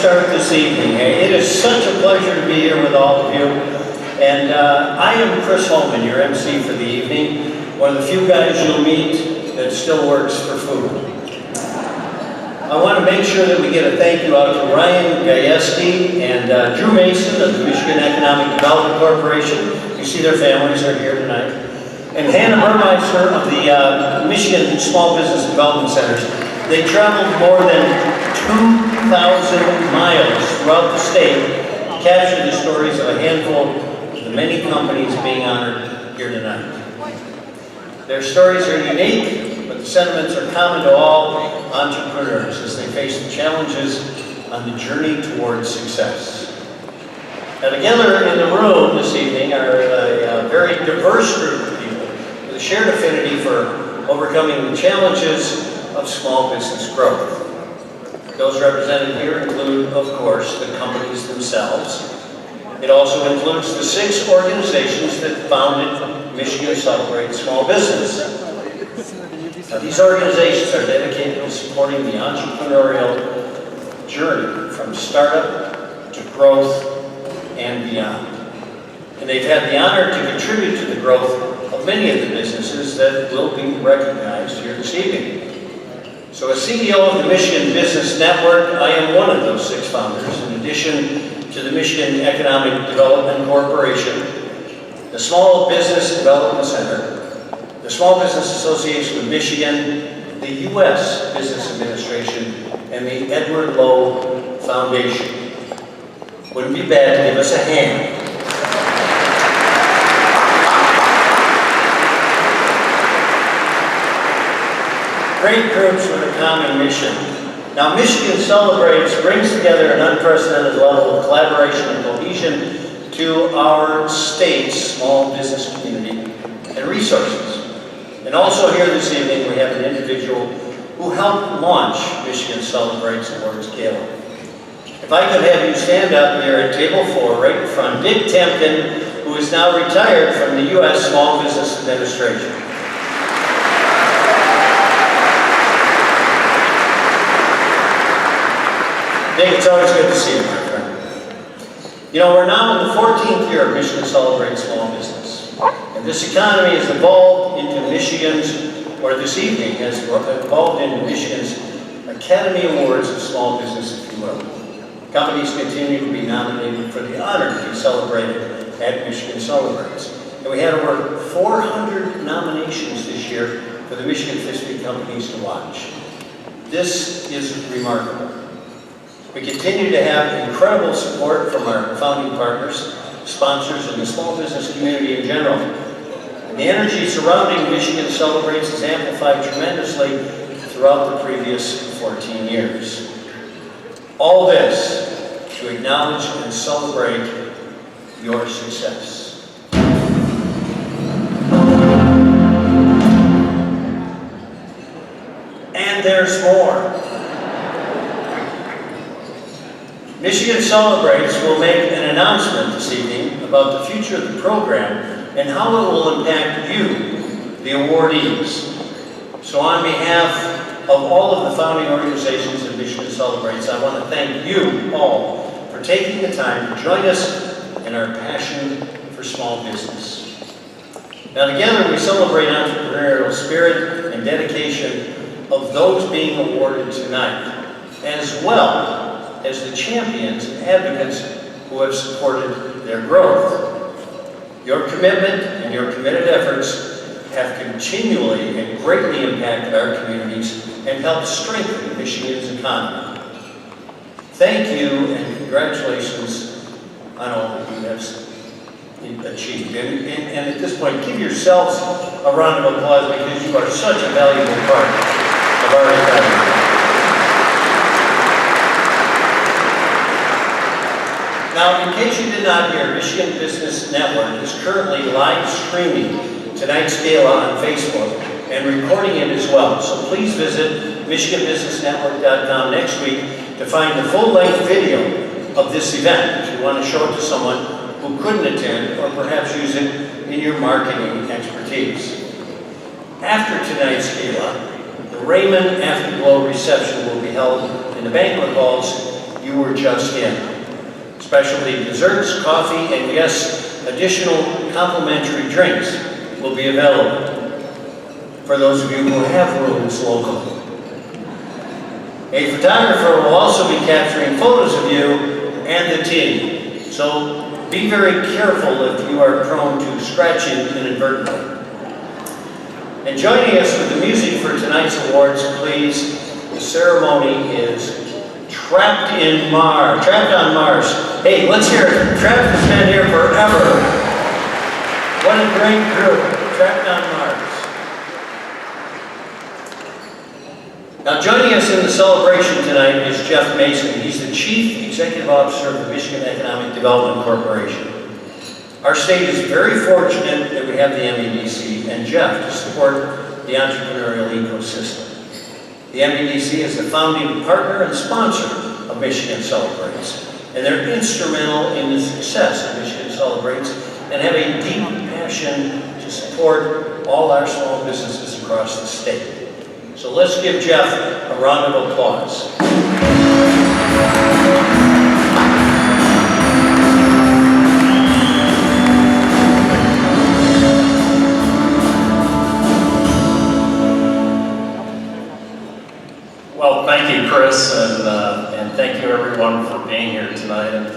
start this evening. It is such a pleasure to be here with all of you. And I am Chris Holman, your MC for the evening. One of the few guys you'll meet that still works for food. I want to make sure that we get a thank you out to Ryan Gajewski and Drew Mason of the Michigan Economic Development Corporation. You see their families are here tonight. And Hannah Burmeister of the Michigan Small Business Development Centers. They traveled more than 2,000 miles throughout the state to capture the stories of a handful of the many companies being honored here tonight. Their stories are unique, but the sentiments are common to all entrepreneurs as they face the challenges on the journey towards success. Now, together in the room this evening are a very diverse group of people with a shared affinity for overcoming the challenges of small business growth. Those represented here include, of course, the companies themselves. It also includes the 6 organizations that founded Michigan Celebrates Small Business. Now, these organizations are dedicated to supporting the entrepreneurial journey from startup to growth and beyond. And they've had the honor to contribute to the growth of many of the businesses that will be recognized here this evening. So as CEO of the Michigan Business Network, I am one of those 6 founders, in addition to the Michigan Economic Development Corporation, the Small Business Development Center, the Small Business Association of Michigan, the U.S. Business Administration, and the Edward Lowe Foundation. Wouldn't be bad to give us a hand. Great groups with a common mission. Now, Michigan Celebrates brings together an unprecedented level of collaboration and cohesion to our state's small business community and resources. And also here this evening, we have an individual who helped launch Michigan Celebrates Awards Gala. If I could have you stand up here at table 4, right in front, Dick Temkin, who is now retired from the U.S. Small Business Administration. Dick, it's always good to see you, my friend. You know, we're now in the 14th year of Michigan Celebrates Small Business. And this economy has evolved into Michigan's, or this evening has evolved into Michigan's Academy Awards of Small Business, if you will. Companies continue to be nominated for the honor to be celebrated at Michigan Celebrates. And we had over 400 nominations this year for the Michigan 50 companies to watch. This is remarkable. We continue to have incredible support from our founding partners, sponsors, and the small business community in general. And the energy surrounding Michigan Celebrates has amplified tremendously throughout the previous 14 years. All this to acknowledge and celebrate your success. And there's more. Michigan Celebrates will make an announcement this evening about the future of the program and how it will impact you, the awardees. So on behalf of all of the founding organizations of Michigan Celebrates, I want to thank you all for taking the time to join us in our passion for small business. Now together we celebrate entrepreneurial spirit and dedication of those being awarded tonight, as well as the champions and advocates who have supported their growth. Your commitment and your committed efforts have continually and greatly impacted our communities and helped strengthen Michigan's economy. Thank you and congratulations on all that you have achieved. And at this point, give yourselves a round of applause because you are such a valuable part of our economy. Now, in case you did not hear, Michigan Business Network is currently live streaming tonight's gala on Facebook and recording it as well. So please visit MichiganBusinessNetwork.com next week to find the full-length video of this event if you want to show it to someone who couldn't attend or perhaps use it in your marketing expertise. After tonight's gala, the Raymond Afterglow reception will be held in the banquet halls you were just in. Specialty desserts, coffee, and yes, additional complimentary drinks will be available for those of you who have rooms locally. A photographer will also be capturing photos of you and the team, so be very careful if you are prone to scratching inadvertently. And joining us with the music for tonight's awards, please, the ceremony is Trapped on Mars. Hey, let's hear it. Trapped has been here forever. What a great group, Trapped on Mars. Now, joining us in the celebration tonight is Jeff Mason. He's the Chief Executive Officer of the Michigan Economic Development Corporation. Our state is very fortunate that we have the MEDC and Jeff to support the entrepreneurial ecosystem. The MEDC is the founding partner and sponsor of Michigan Celebrates, and they're instrumental in the success of Michigan Celebrates and have a deep passion to support all our small businesses across the state. So let's give Jeff a round of applause. Well, thank you, Chris, and thank you everyone for being here tonight. And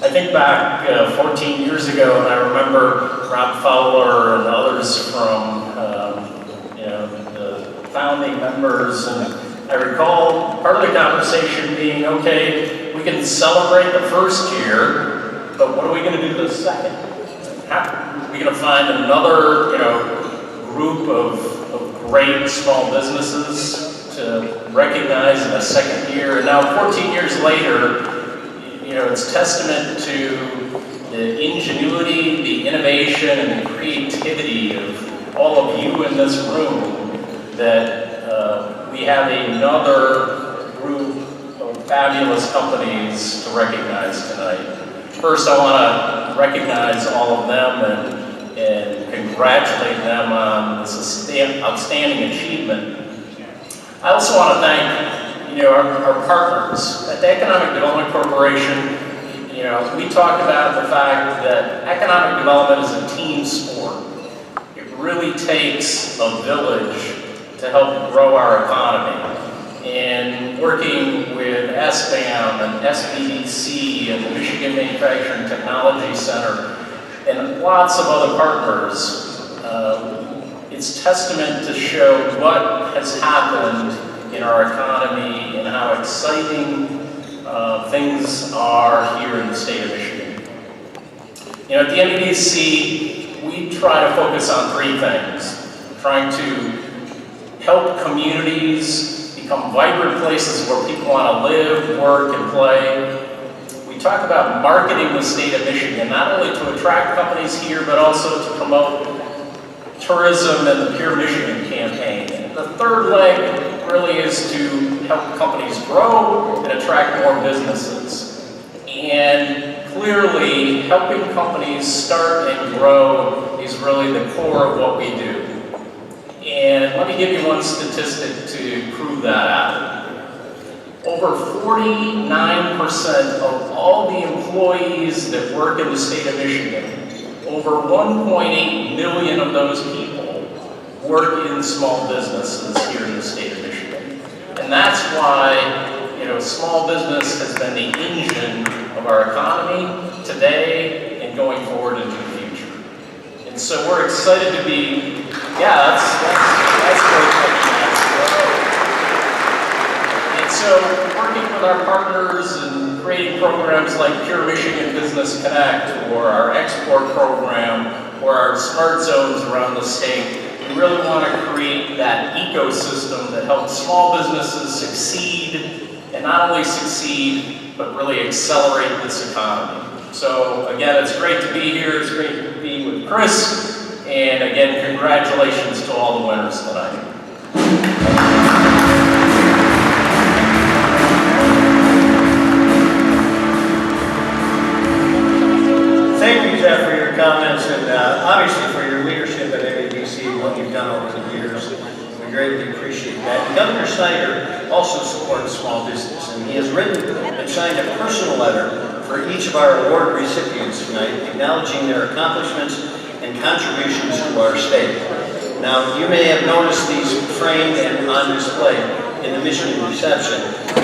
I think back 14 years ago, and I remember Rob Fowler and others from the founding members, and I recall part of the conversation being, okay, we can celebrate the first year, but what are we going to do the second? How are we going to find another, group of great small businesses to recognize in a second year? And now 14 years later, it's testament to the ingenuity, the innovation, and the creativity of all of you in this room that we have another group of fabulous companies to recognize tonight. First, I want to recognize all of them and congratulate them on this outstanding achievement. I also want to thank, our partners at the Economic Development Corporation. We talk about the fact that economic development is a team sport. It really takes a village to help grow our economy. And working with SBAM and SBDC and the Michigan Manufacturing Technology Center and lots of other partners, it's testament to show what has happened in our economy and how exciting things are here in the state of Michigan. At the MEDC, we try to focus on three things: trying to help communities become vibrant places where people want to live, work, and play. We talk about marketing the state of Michigan, not only to attract companies here, but also to promote tourism and the Pure Michigan campaign. And the third leg really is to help companies grow and attract more businesses. And clearly, helping companies start and grow is really the core of what we do. And let me give you one statistic to prove that out. Over 49% of all the employees that work in the state of Michigan, over 1.8 million of those people work in small businesses here in the state of Michigan. And that's why, small business has been the engine of our economy today and going forward into the future. And so we're excited to be, that's great. And so working with our partners and creating programs like Pure Michigan Business Connect or our export program or our smart zones around the state, we really want to create that ecosystem that helps small businesses succeed, and not only succeed, but really accelerate this economy. So again, it's great to be here. It's great to be with Chris. And again, congratulations to all the winners tonight. Thank you, Jeff, for your comments and obviously for your leadership at MEDC and what you've done over the years. We greatly greatly appreciate that. And Governor Snyder also supports small business, and he has written and signed a personal letter for each of our award recipients tonight, acknowledging their accomplishments and contributions to our state. Now, you may have noticed these framed and on display in the mission reception,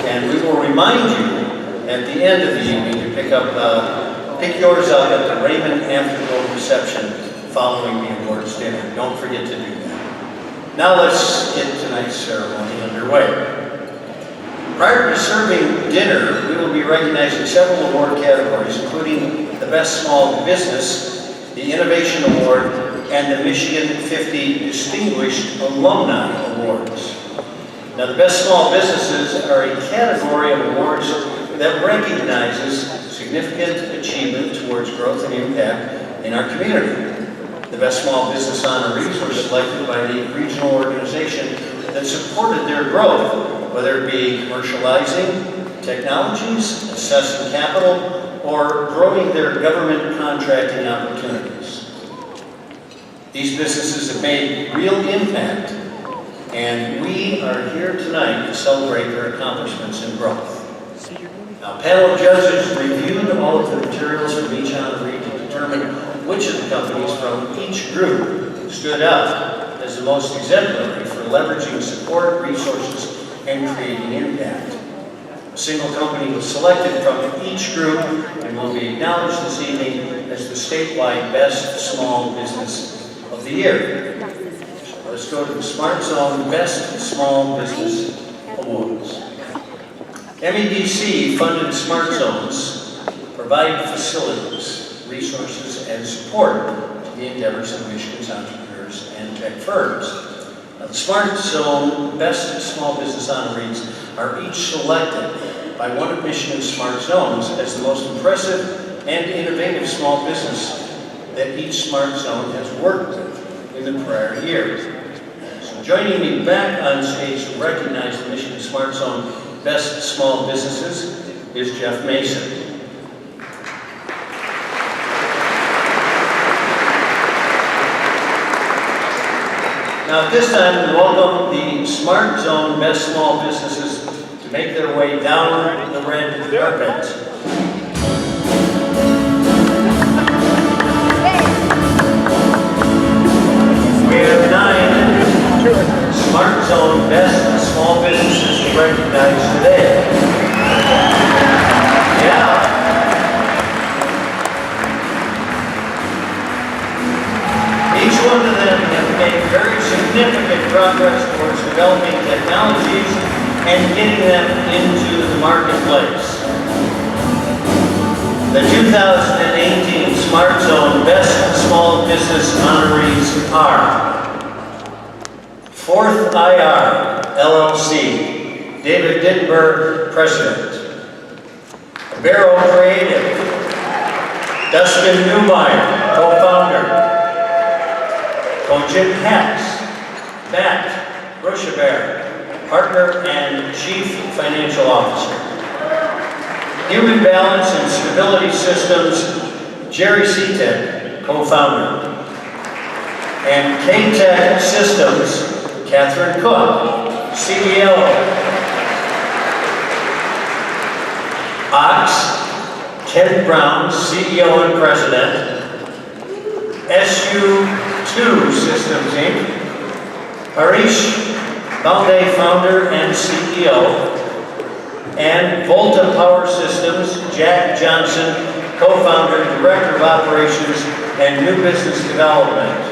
and we will remind you at the end of the evening to pick yours up at the Raymond Afterglow reception following the awards dinner. Don't forget to do that. Now let's get tonight's ceremony underway. Prior to serving dinner, we will be recognizing several award categories, including the Best Small Business, the Innovation Award, and the Michigan 50 Distinguished Alumni Awards. Now, the Best Small Businesses are a category of awards that recognizes significant achievement towards growth and impact in our community. The Best Small Business honorees were selected by the regional organization that supported their growth, whether it be commercializing technologies, assessing capital, or growing their government contracting opportunities. These businesses have made real impact, and we are here tonight to celebrate their accomplishments and growth. Now, a panel of judges reviewed all of the materials from each honoree to determine which of the companies from each group stood out as the most exemplary for leveraging support, resources, and creating impact. A single company was selected from each group and will be acknowledged this evening as the statewide Best Small Business of the Year. So let's go to the Smart Zone Best Small Business Awards. MEDC funded Smart Zones provide facilities, resources, and support to the endeavors of Michigan's entrepreneurs and tech firms. Now, the Smart Zone Best Small Business honorees are each selected by one of Michigan's Smart Zones as the most impressive and innovative small business that each Smart Zone has worked with in the prior year. So joining me back on stage to recognize the Michigan Smart Zone Best Small Businesses is Jeff Mason. Now at this time, we welcome the Smart Zone Best Small Businesses to make their way down the red carpet. We have 9 Smart Zone Best Small Businesses to recognize today. Yeah. Each one of them have made very significant progress towards developing technologies and getting them into the marketplace. The 2018 Smart Zone Best Small Business honorees are Fourth IR, LLC, David Dittenberg, President. Barrow Creative, Dustin Newmeyer, Co-Founder. Jim Hacks, Matt Rochebear, Partner and Chief Financial Officer. Human Balance and Stability Systems, Jerry Seated, Co-Founder. And K-Tech Systems, Catherine Cook, CEO. Ox, Ted Brown, CEO and President. SU2 Systems, Inc. Harish Balde, Founder and CEO. And Volta Power Systems, Jack Johnson, Co-Founder, Director of Operations and New Business Development.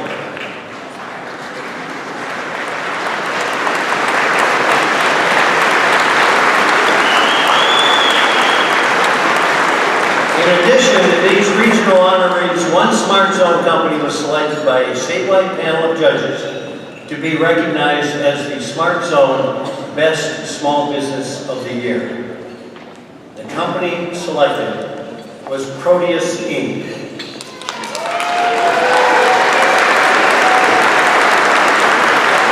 In addition to these regional honorees, one Smart Zone company was selected by a statewide panel of judges to be recognized as the Smart Zone Best Small Business of the Year. The company selected was Proteus, Inc.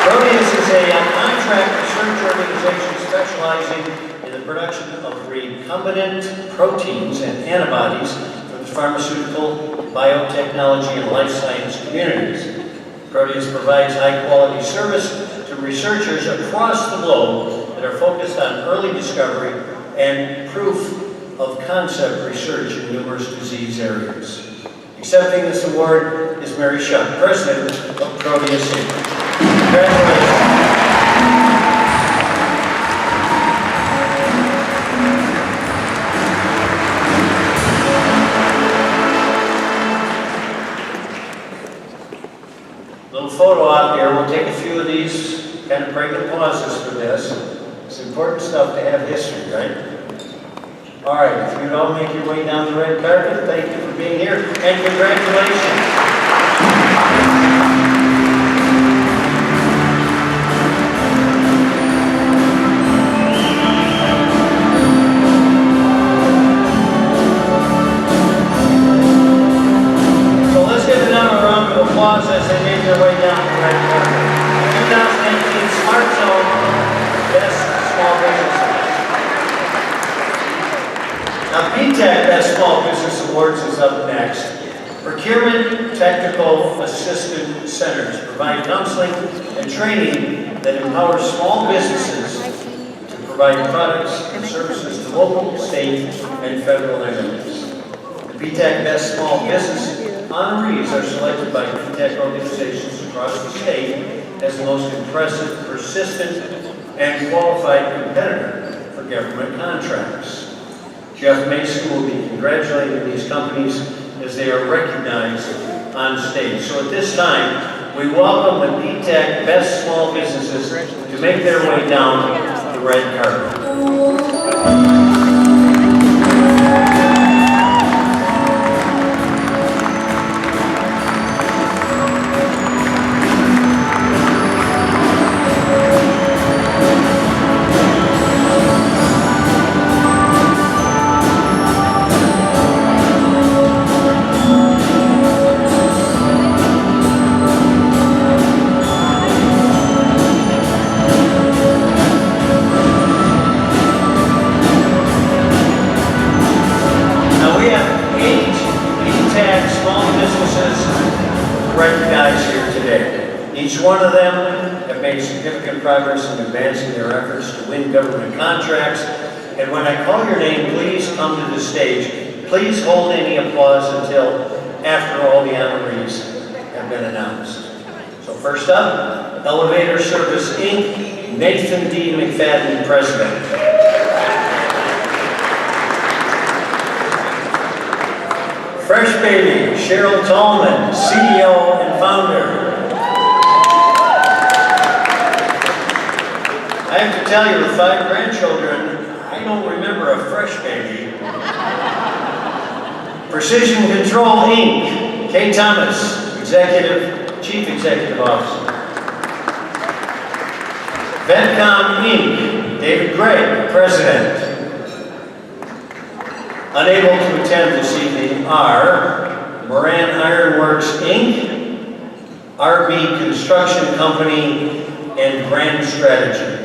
Proteus is a contract research organization specializing in the production of recombinant proteins and antibodies for the pharmaceutical, biotechnology, and life science communities. Proteus provides high-quality service to from researchers across the globe that are focused on early discovery and proof of concept research in numerous disease areas. Accepting this award is Mary Shuck, President of Proteus Inc. Congratulations. Little photo op here. We'll take a few of these kind of pregnant pauses for this. It's important stuff to have history, right? All right, if you'd all make your way down the red carpet, thank you for being here, and congratulations. So let's give them a round of applause as they make their way down the red carpet. 2018 Smart Zone Best Small Businesses. Now, PTAC Best Small Business Awards is up next. Procurement Technical Assistant Centers provide counseling and training that empowers small businesses to provide products and services to local, state, and federal entities. The PTAC Best Small Business honorees are selected by PTAC organizations across the state as the most impressive, persistent, and qualified competitor for government contracts. Jeff Mason will be congratulating these companies as they are recognized on stage. So at this time, we welcome the PTAC Best Small Businesses to make their way down the red carpet. Each one of them have made significant progress in advancing their efforts to win government contracts. And when I call your name, please come to the stage. Please hold any applause until after all the honorees have been announced. So first up, Elevator Service Inc., Nathan D. McFadden, President. Fresh Baby, Cheryl Tallman, CEO and founder. I have to tell you, with 5 grandchildren, I don't remember a fresh baby. Precision Control Inc., Kay Thomas, Chief Executive Officer. VetCom Inc., David Gregg, President. Unable to attend this evening are Moran Ironworks Inc., RB Construction Company, and Grand Strategy.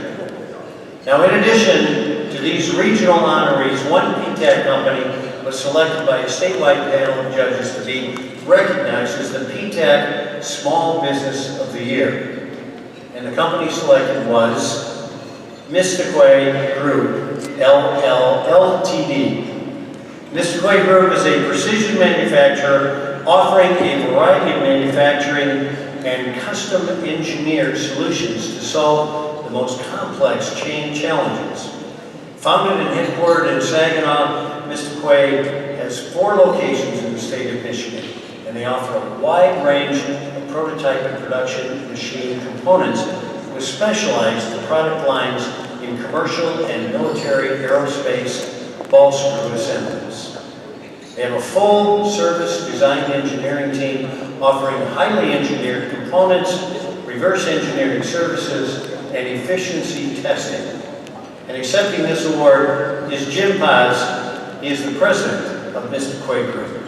Now, in addition to these regional honorees, one PTAC company was selected by a statewide panel of judges to be recognized as the PTAC Small Business of the Year. And the company selected was Mystique Group, LLLTD. Mystique Group is a precision manufacturer offering a variety of manufacturing and custom engineered solutions to solve the most complex chain challenges. Founded and headquartered in Saginaw, Mystique has 4 locations in the state of Michigan, and they offer a wide range of prototype and production machine components with specialized product lines in commercial and military aerospace ball screw assemblies. They have a full-service design engineering team offering highly engineered components, reverse engineering services, and efficiency testing. And accepting this award is Jim Paz. He is the president of Mystique Group.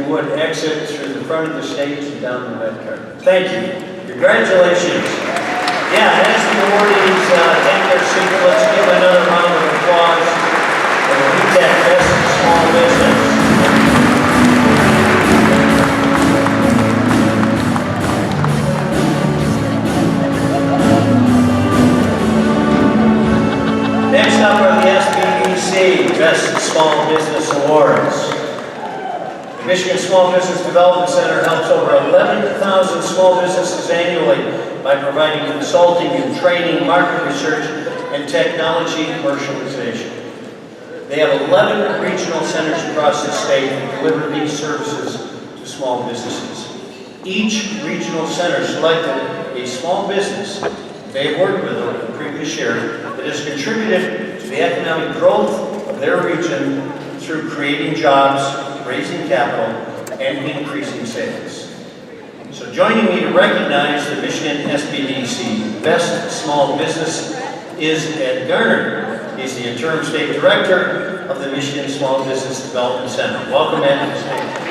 would, exit through the front of the stage and down the red carpet. Thank you. Congratulations. Yeah, as the awardees take their seat, let's give another round of applause for the MEDC Best Small Business. Next up are the SBDC Best Small Business Awards. The Michigan Small Business Development Center helps over 11,000 small businesses annually by providing consulting and training, market research, and technology commercialization. They have 11 regional centers across the state that deliver these services to small businesses. Each regional center selected a small business they have worked with over the previous year that has contributed to the economic growth of their region through creating jobs, raising capital, and increasing sales. So joining me to recognize the Michigan SBDC Best Small Business is Ed Garner. He's the interim state director of the Michigan Small Business Development Center. Welcome, Ed, to the stage.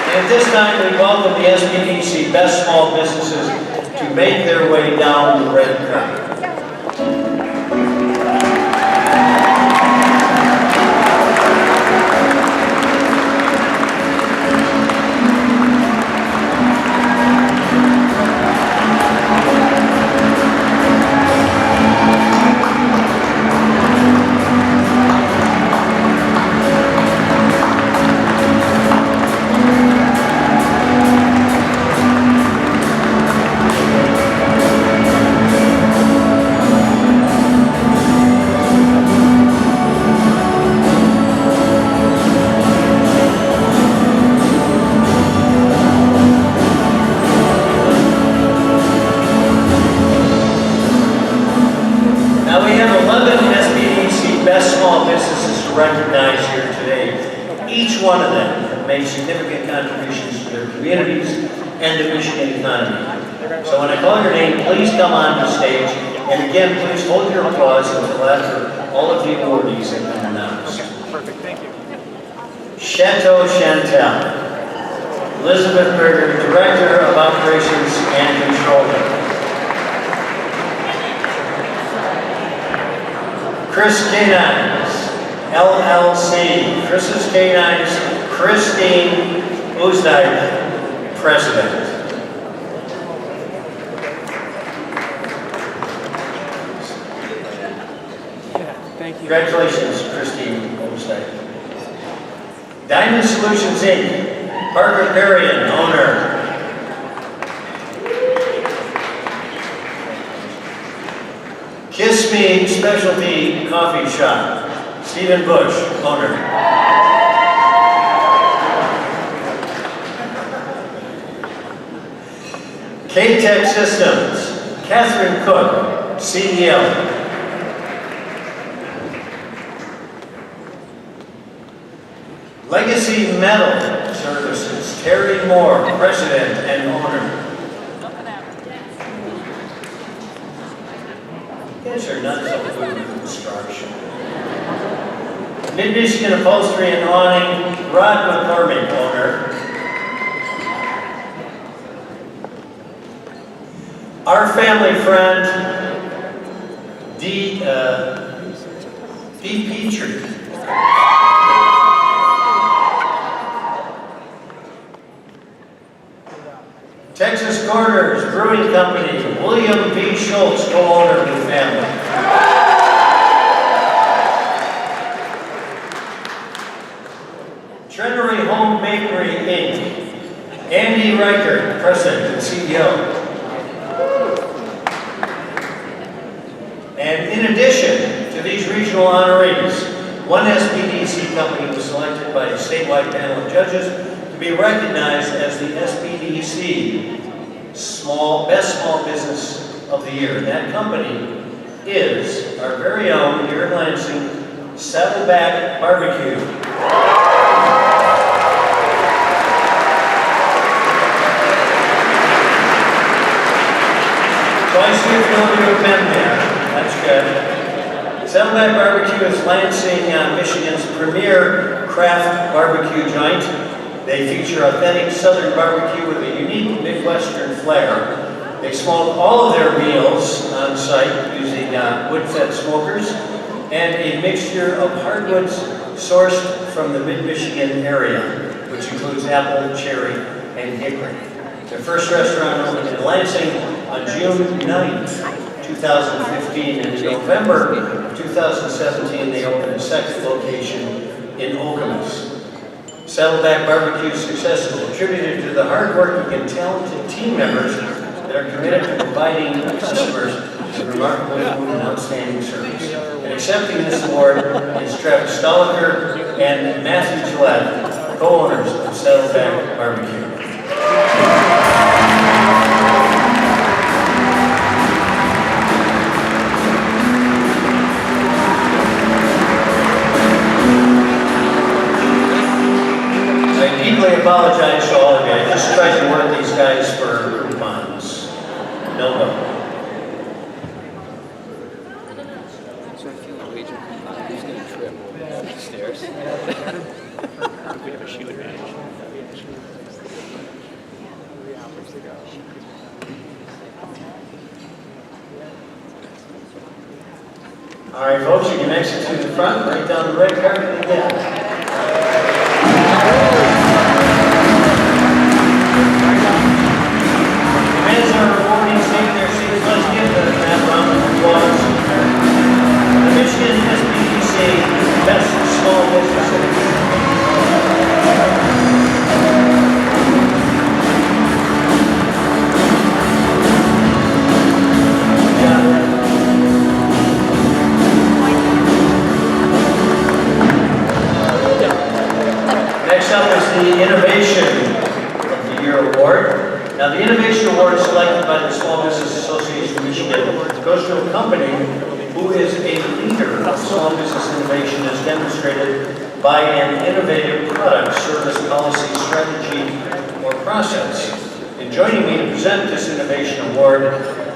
And at this time, we welcome the SBDC Best Small Businesses to make their way down the red carpet. Recognized here today. Each one of them have made significant contributions to their communities and the Michigan economy. So when I call your name, please come on the stage. And again, please hold your applause until after all of the awardees have been announced. Perfect, thank you. Chateau Chantel. Elizabeth Berger, Director of Operations and Controller. Chris Canines, LLC, Chris's Canines, Christine Uzdike, President. Thank you. Congratulations, Christine Uzdike. Diamond Solutions, Inc., Parker Bavarian, owner. Kiss Me Specialty Coffee Shop, Stephen Bush, owner. K-Tech Systems, Catherine Cook, CEO. Legacy Metal Services, Terry Moore, President and owner. You guys are not so good with construction. Mid-Michigan Upholstery and Awning, Rod McCormick, owner. Our family friend, D. Petrie. Texas Corners Brewing Company, William B. Schultz, co-owner of the family. Trenery Home Bakery, Inc., Andy Riker, President and CEO. And in addition to these regional honorees, one SBDC company was selected by a statewide panel of judges to be recognized as the SBDC Best Small Business of the Year. And that company is our very own, here in Lansing, Saddleback Barbecue. So I see if you want to do a pen there. That's good. Saddleback Barbecue is Lansing, Michigan's premier craft barbecue joint. They feature authentic Southern barbecue with a unique Midwestern flair. They smoke all of their meals on site using wood-fed smokers and a mixture of hardwoods sourced from the mid-Michigan area, which includes apple, cherry, and hickory. Their first restaurant opened in Lansing on June 9th, 2015, and in November of 2017, they opened a second location in Okemos. Saddleback Barbecue's success is attributed to the hardworking and talented team members that are committed to providing customers with remarkable food and outstanding service. And accepting this award is Travis Stoliker and Matthew Gillette, co-owners of Saddleback Barbecue. I deeply apologize to all of you. I just tried to work these guys for coupons. No go. So I feel like wager who's going to trip upstairs. We have a shooting match. All right, folks, you can exit to the front, right down the red carpet again. As our awardees take their seats, let's give them that round of applause. The Michigan SBDC Best Small Business. Next up is the Innovation of the Year Award. Now, the Innovation Award selected by the Small Business Association of Michigan goes to a company who is a leader of small business innovation as demonstrated by an innovative product, service, policy, strategy, or process. And joining me to present this Innovation Award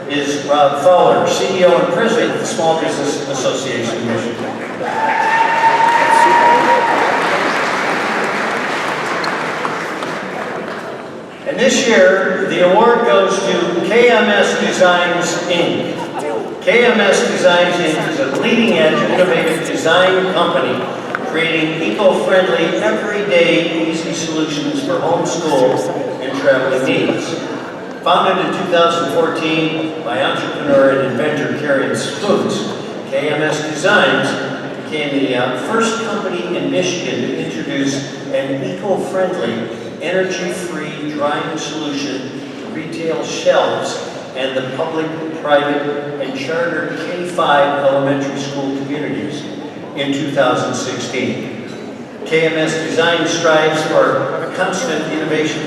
is Rob Fowler, CEO and President of the Small Business Association of Michigan. And this year, the award goes to Kms Designs, Inc. Kms Designs, Inc. is a leading-edge, innovative design company creating eco-friendly, everyday, easy solutions for homeschool and traveling needs. Founded in 2014 by entrepreneur and inventor Karen Spoots, Kms Designs became the first company in Michigan to introduce an eco-friendly, energy-free drying solution to retail shelves and the public, private, and charter K-5 elementary school communities in 2016. Kms Design strives for constant innovation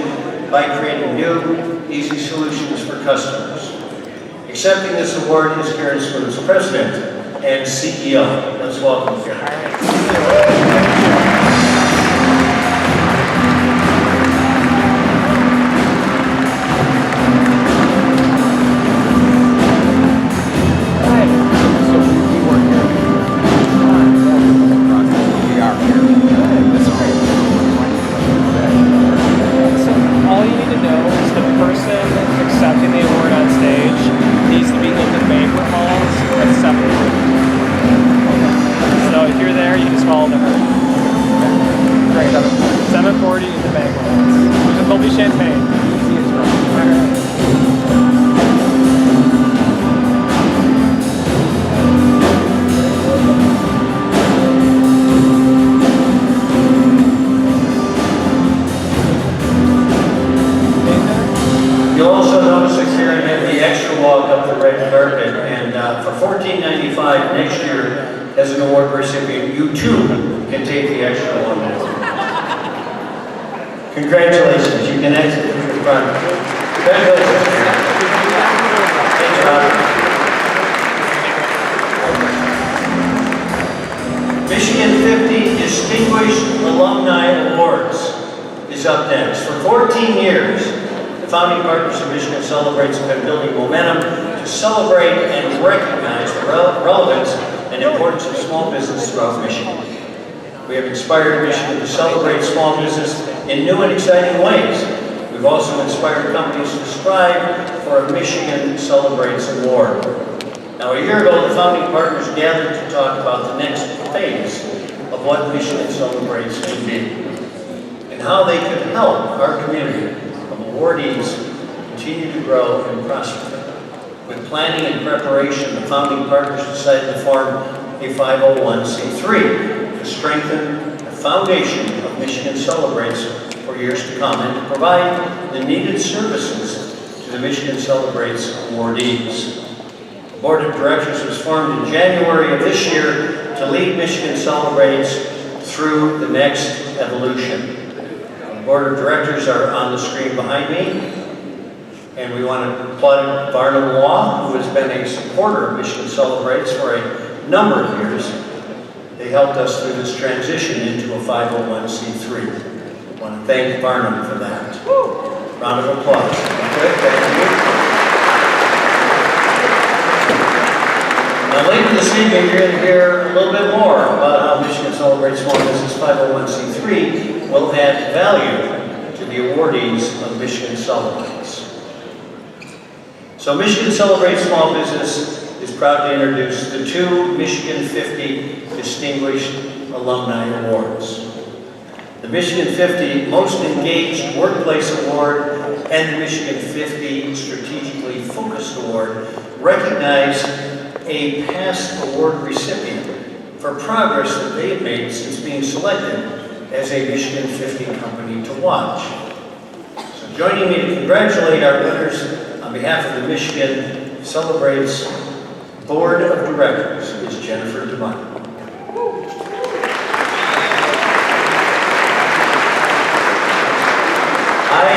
by creating new, easy solutions for customers. Accepting this award is Karen Spoots, President and CEO. Let's welcome Karen. As an award recipient, you too can take the extra one. Congratulations, you can exit from the front. Congratulations. Thanks, Rob. Michigan 50 Distinguished Alumni Awards is up next. For 14 years, the founding partners of Michigan Celebrates have been building momentum to celebrate and recognize the relevance and and the importance of small business throughout Michigan. We have inspired Michigan to celebrate small business in new and exciting ways. We've also inspired companies to strive for a Michigan Celebrates Award. Now, a year ago, the founding partners gathered to talk about the next phase of what Michigan Celebrates can be and how they could help our community of awardees continue to grow and prosper. With planning and preparation, the founding partners decided to form a 501c3 to strengthen the foundation of Michigan Celebrates for years to come and to provide the needed services to the Michigan Celebrates awardees. The Board of Directors was formed in January of this year to lead Michigan Celebrates through the next evolution. The Board of Directors are on the screen behind me, and we want to applaud Barnum Law, who has been a supporter of Michigan Celebrates for a number of years. They helped us through this transition into a 501c3. I want to thank Barnum for that. Round of applause. Okay, thank you. Now later this evening, you're going to hear a little bit more about how Michigan Celebrates Small Business 501c3 will add value to the awardees of Michigan Celebrates. So Michigan Celebrates Small Business is proud to introduce the two Michigan 50 Distinguished Alumni Awards. The Michigan 50 Most Engaged Workplace Award and the Michigan 50 Strategically Focused Award recognize a past award recipient for progress that they have made since being selected as a Michigan 50 company to watch. So joining me to congratulate our winners on behalf of the Michigan Celebrates Board of Directors is Jennifer DeMont.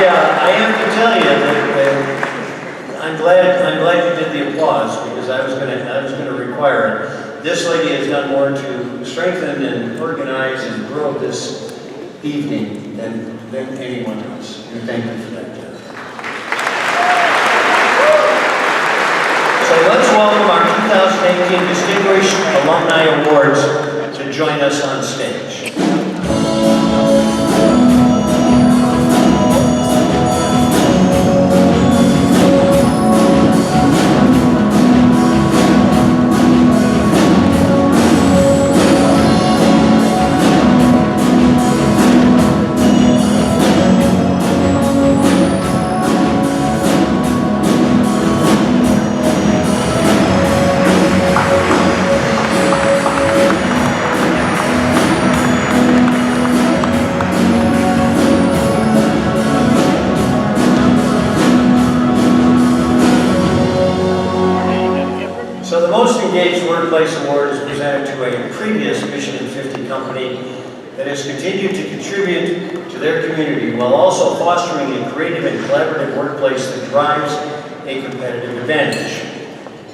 I have to tell you that I'm glad you did the applause because I was going to require it. This lady has done more to strengthen and organize and grow this evening than anyone else. And thank you for that, Jennifer. So let's welcome our 2018 Distinguished Alumni Awards to join us on stage. Workplace Award is presented to a previous Michigan 50 company that has continued to contribute to their community while also fostering a creative and collaborative workplace that drives a competitive advantage.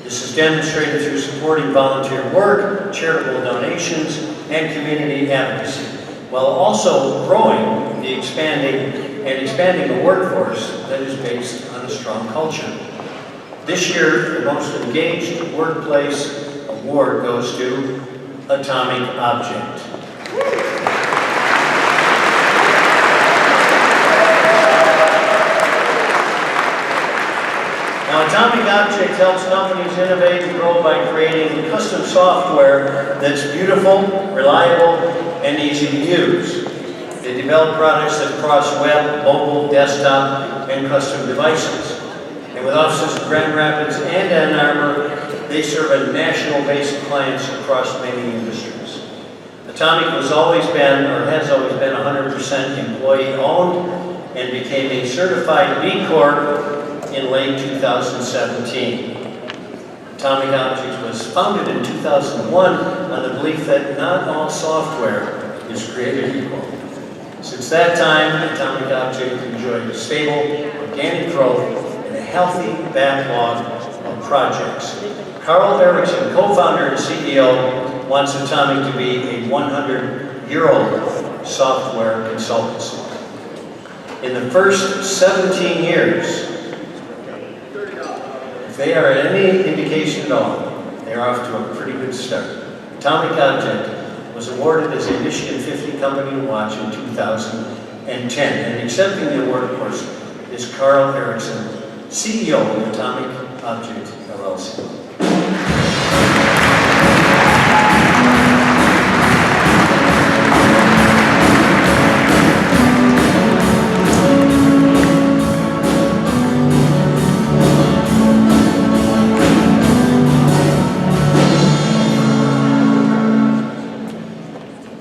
This is demonstrated through supporting volunteer work, charitable donations, and community advocacy, while also growing the expanding the workforce that is based on a strong culture. This year, the Most Engaged Workplace Award goes to Atomic Object. Now, Atomic Object helps companies innovate and grow by creating custom software that's beautiful, reliable, and easy to use. They develop products that cross web, mobile, desktop, and custom devices. And with offices in Grand Rapids and Ann Arbor, they serve a national base of clients across many industries. Atomic has always been 100% employee-owned and became a certified B Corp in late 2017. Atomic Objects was founded in 2001 on the belief that not all software is created equal. Since that time, Atomic Object enjoyed stable, organic growth and a healthy backlog of projects. Carl Erickson, co-founder and CEO, wants Atomic to be a 100-year-old software consultancy. In the first 17 years, if they are any indication at all, they are off to a pretty good start. Atomic Object was awarded as a Michigan 50 Company to Watch in 2010. And accepting the award, of course, is Carl Erickson, CEO of Atomic Object LLC.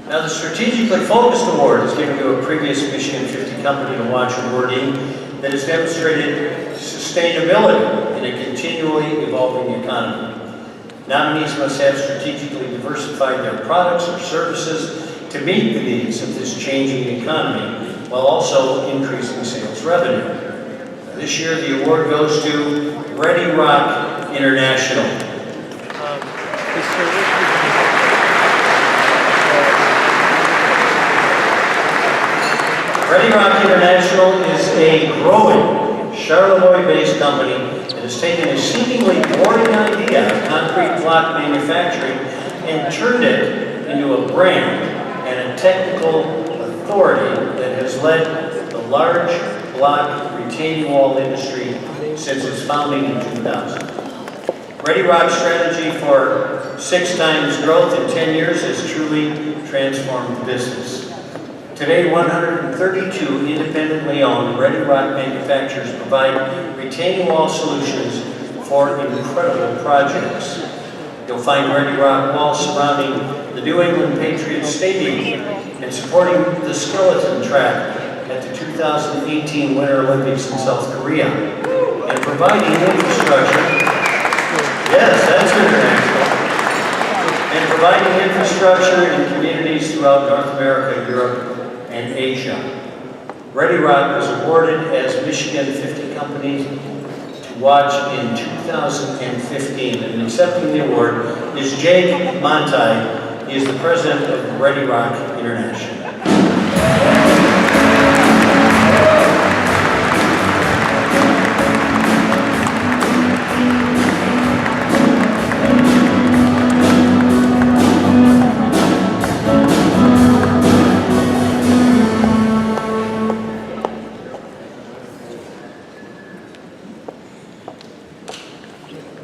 Now, the Strategically Focused Award is given to a previous Michigan 50 Company to Watch awardee that has demonstrated sustainability in a continually evolving economy. Nominees must have strategically diversified their products or services to meet the needs of this changing economy while also increasing sales revenue. Now, this year, the award goes to Ready Rock International. Ready Rock International is a growing Charlevoix-based company that has taken a seemingly boring idea of concrete block manufacturing and turned it into a brand and a technical authority that has led the large block retaining wall industry since its founding in 2000. Ready Rock's strategy for 6 times growth in 10 years has truly transformed the business. Today, 132 independently owned Ready Rock manufacturers provide retaining wall solutions for incredible projects. You'll find Ready Rock walls surrounding the New England Patriots Stadium and supporting the skeleton track at the 2018 Winter Olympics in South Korea, and providing infrastructure. Yes, that's international. And providing infrastructure in communities throughout North America, Europe, and Asia. Ready Rock was awarded as Michigan 50 Company to Watch in 2015, and accepting the award is Jake Monti. He is the president of Ready Rock International.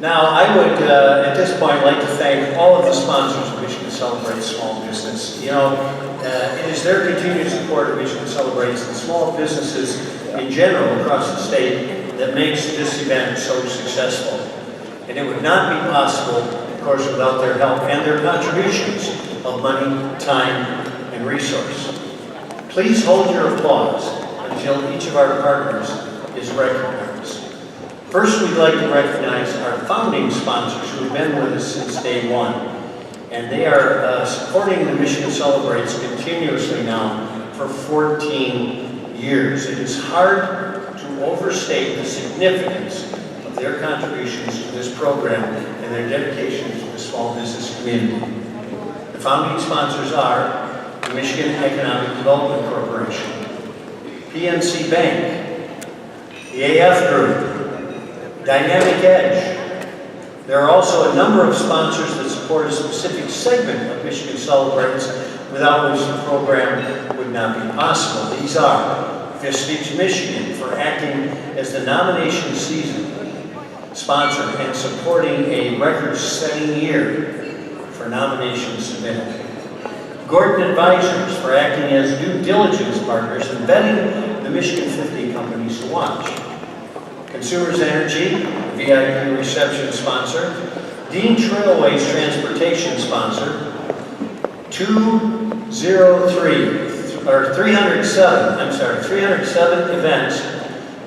Now, I would, at this point, like to thank all of the sponsors of Michigan Celebrates Small Business. You know, it is their continued support of Michigan Celebrates and small businesses in general across the state that makes this event so successful. And it would not be possible, of course, without their help and their contributions of money, time, and resource. Please hold your applause until each of our partners is recognized. First, we'd like to recognize our founding sponsors who have been with us since day one. And they are supporting the Michigan Celebrates continuously now for 14 years. It is hard to overstate the significance of their contributions to this program and their dedication to the small business community. The founding sponsors are the Michigan Economic Development Corporation, PNC Bank, the AF Group, Dynamic Edge. There are also a number of sponsors that support a specific segment of Michigan Celebrates without which the program would not be possible. These are Vistage Michigan for acting as the nomination season sponsor and supporting a record-setting year for nominations submitted. Gordon Advisors for acting as due diligence partners and vetting the Michigan 50 companies to watch. Consumers Energy, VIP reception sponsor. Dean Trailways Transportation sponsor. 307 events,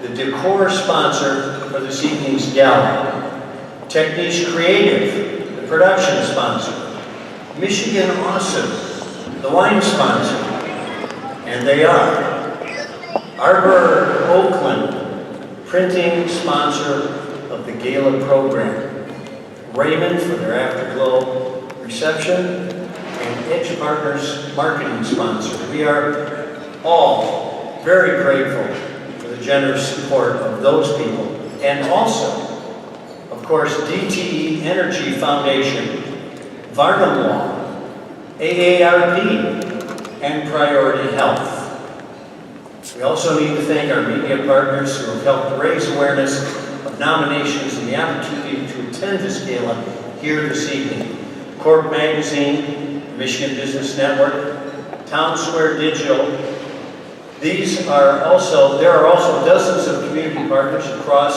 the decor sponsor for this evening's gala. Techniche Creative, the production sponsor. Michigan Awesome, the wine sponsor. And they are Arbor Oakland, printing sponsor of the Gala program, Raymond for their Afterglow reception, and Edge Partners marketing sponsor. We are all very grateful for the generous support of those people, and also, of course, DTE Energy Foundation, Varnum Law, AARP, and Priority Health. We also need to thank our media partners who have helped raise awareness of nominations and the opportunity to attend this gala here this evening. Corp Magazine, the Michigan Business Network, Town Square Digital. There are also dozens of community partners across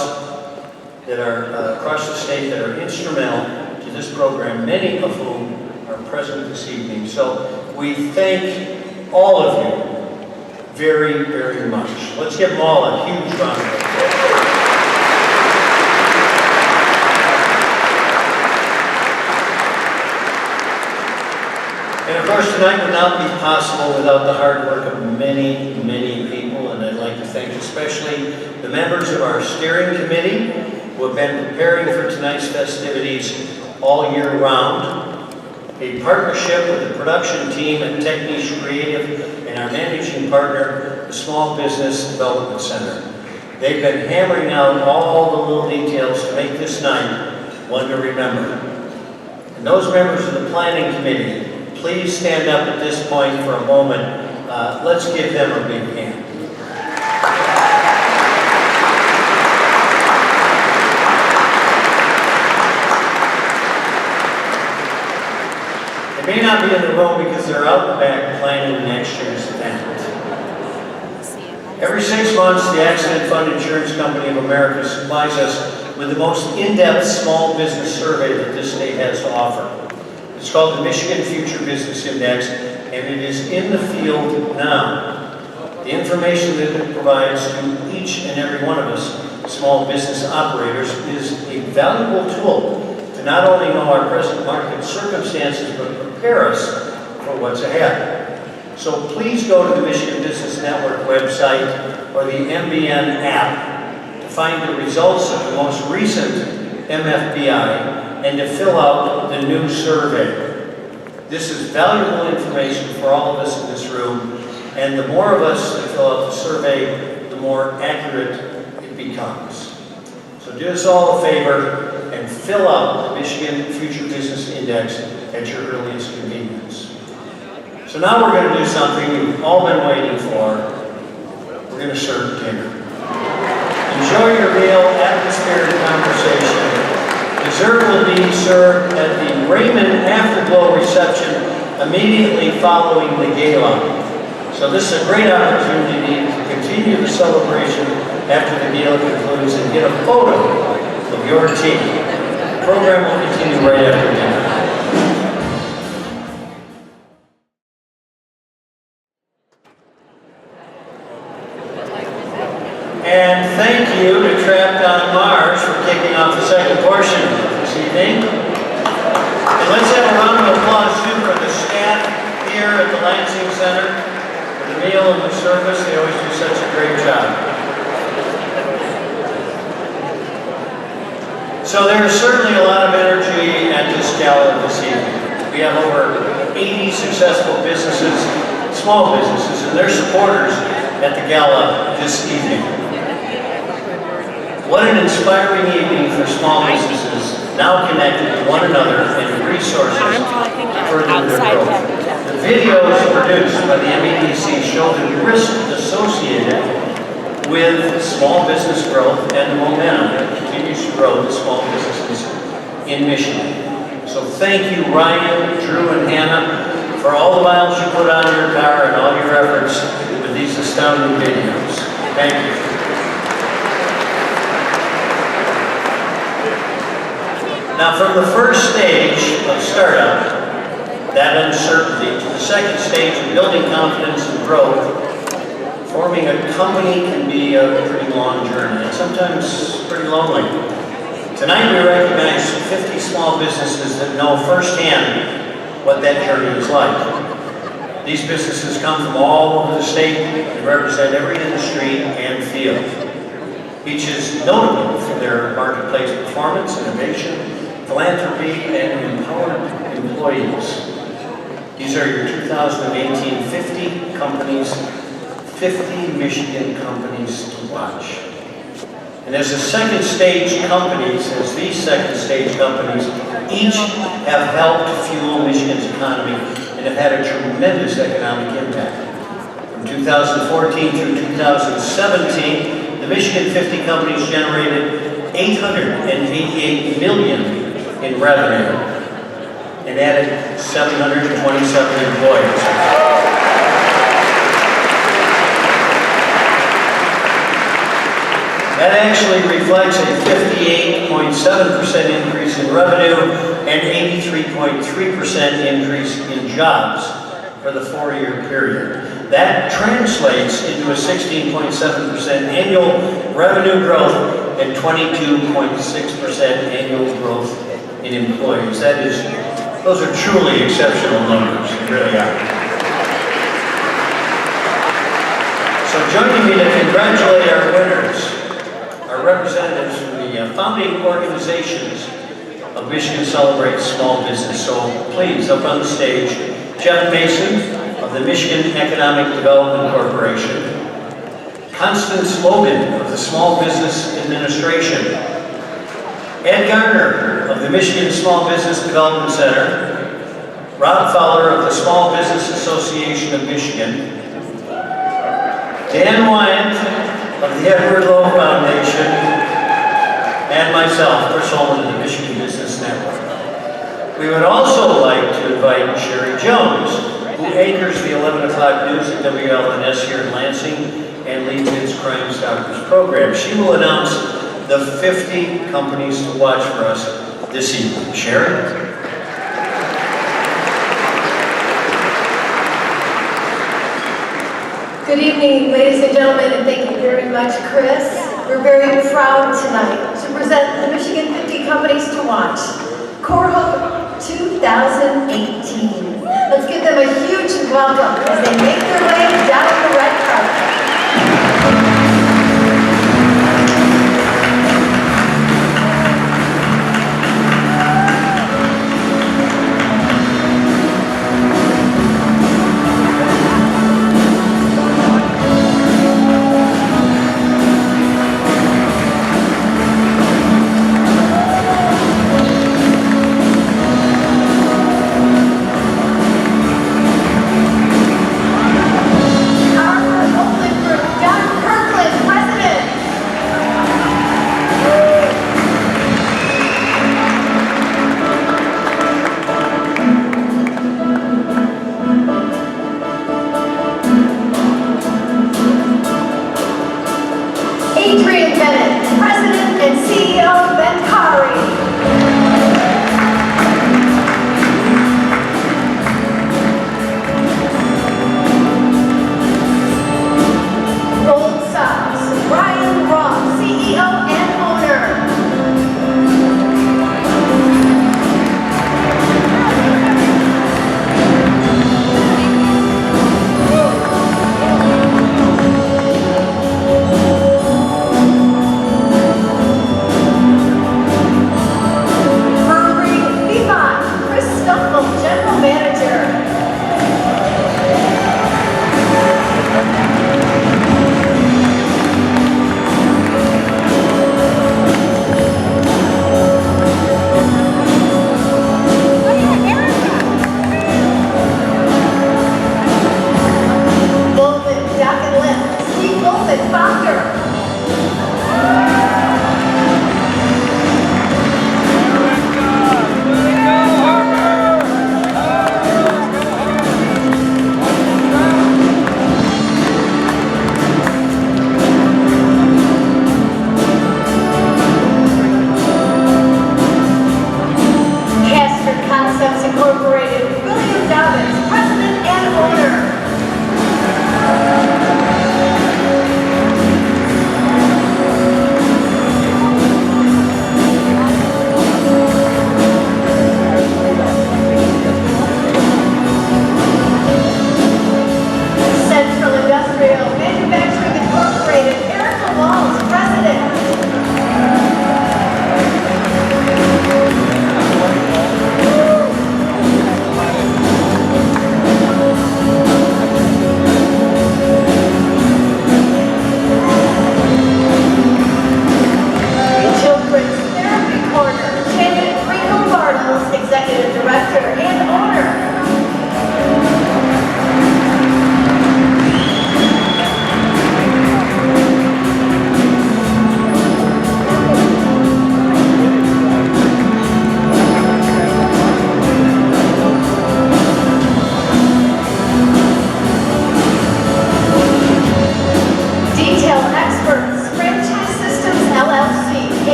the state that are instrumental to this program, many of whom are present this evening. So we thank all of you very, very much. Let's give them all a huge round of applause. And of course, tonight would not be possible without the hard work of many, many people, and I'd like to thank especially the members of our steering committee who have been preparing for tonight's festivities all year round. A partnership with the production team at Techniche Creative and our managing partner, the Small Business Development Center. They've been hammering out all the little details to make this night one to remember. And those members of the planning committee, please stand up at this point for a moment. Let's give them a big hand. They may not be in the room because they're out in the back planning next year's event. Every 6 months, the Accident Fund Insurance Company of America supplies us with the most in-depth small business survey that this state has to offer. It's called the Michigan Future Business Index, and it is in the field now. The information that it provides to each and every one of us small business operators is a valuable tool to not only know our present market circumstances, but prepare us for what's ahead. So please go to the Michigan Business Network website or the MBN app to find the results of the most recent MFBI and to fill out the new survey. This is valuable information for all of us in this room, and the more of us that fill out the survey, the more accurate it becomes. So do us all a favor and fill out the Michigan Future Business Index at your earliest convenience. So now we're going to do something you've all been waiting for. We're going to serve dinner. Enjoy your meal, atmosphere, and conversation. Dessert will be served at the Raymond Afterglow reception immediately following the gala. So this is a great opportunity to continue the celebration after the gala concludes and get a photo of your team. The program will continue right after dinner. And thank you to Trapped on Mars for kicking off the second portion this evening. And let's have a round of applause too for the staff here at the Lansing Center for the meal and the service. They always do such a great job. So there's certainly a lot of energy at this gala this evening. We have over 80 successful businesses, small businesses, and their supporters at the gala this evening. What an inspiring evening for small businesses now connected to one another and resources for their growth. The videos produced by the MEDC show the risks associated with small business growth and the momentum that continues to grow the small businesses in Michigan. So thank you, Ryan, Drew, and Hannah, for all the miles you put on your car and all your efforts with these astounding videos. Thank you. Now, from the first stage of startup, that uncertainty, to the second stage of building confidence and growth, forming a company can be a pretty long journey, and sometimes pretty lonely. Tonight, we recognize 50 small businesses that know firsthand what that journey is like. These businesses come from all over the state and represent every industry and field. Each is notable for their marketplace performance, innovation, philanthropy, and empowered employees. These are your 2018 50 companies, 50 Michigan companies to watch. And as these second stage companies, each have helped fuel Michigan's economy and have had a tremendous economic impact. From 2014 through 2017, the Michigan 50 companies generated $888 million in revenue and added 727 employees. That actually reflects a 58.7% increase in revenue and 83.3% increase in jobs for the 4-year period. That translates into a 16.7% annual revenue growth and 22.6% annual growth in employees. Those are truly exceptional numbers, they really are. So joining me to congratulate our winners, our representatives from the founding organizations of Michigan Celebrates Small Business. So please, up on the stage, Jeff Mason of the Michigan Economic Development Corporation, Constance Logan of the Small Business Administration, Ed Garner of the Michigan Small Business Development Center, Rob Fowler of the Small Business Association of Michigan, Dan Wyant of the Edward Lowe Foundation, and myself, Chris Holman of the Michigan Business Network. We would also like to invite Sherry Jones, who anchors the 11 o'clock news at WLNS here in Lansing and leads its Crime Stoppers program. She will announce the 50 companies to watch for us this evening. Sherry? Good evening, ladies and gentlemen, and thank you very much, Chris. We're very proud tonight to present the Michigan 50 Companies to Watch, Core Hook 2018. Let's give them a huge welcome as they make their way down the red carpet.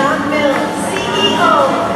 John Mills, CEO.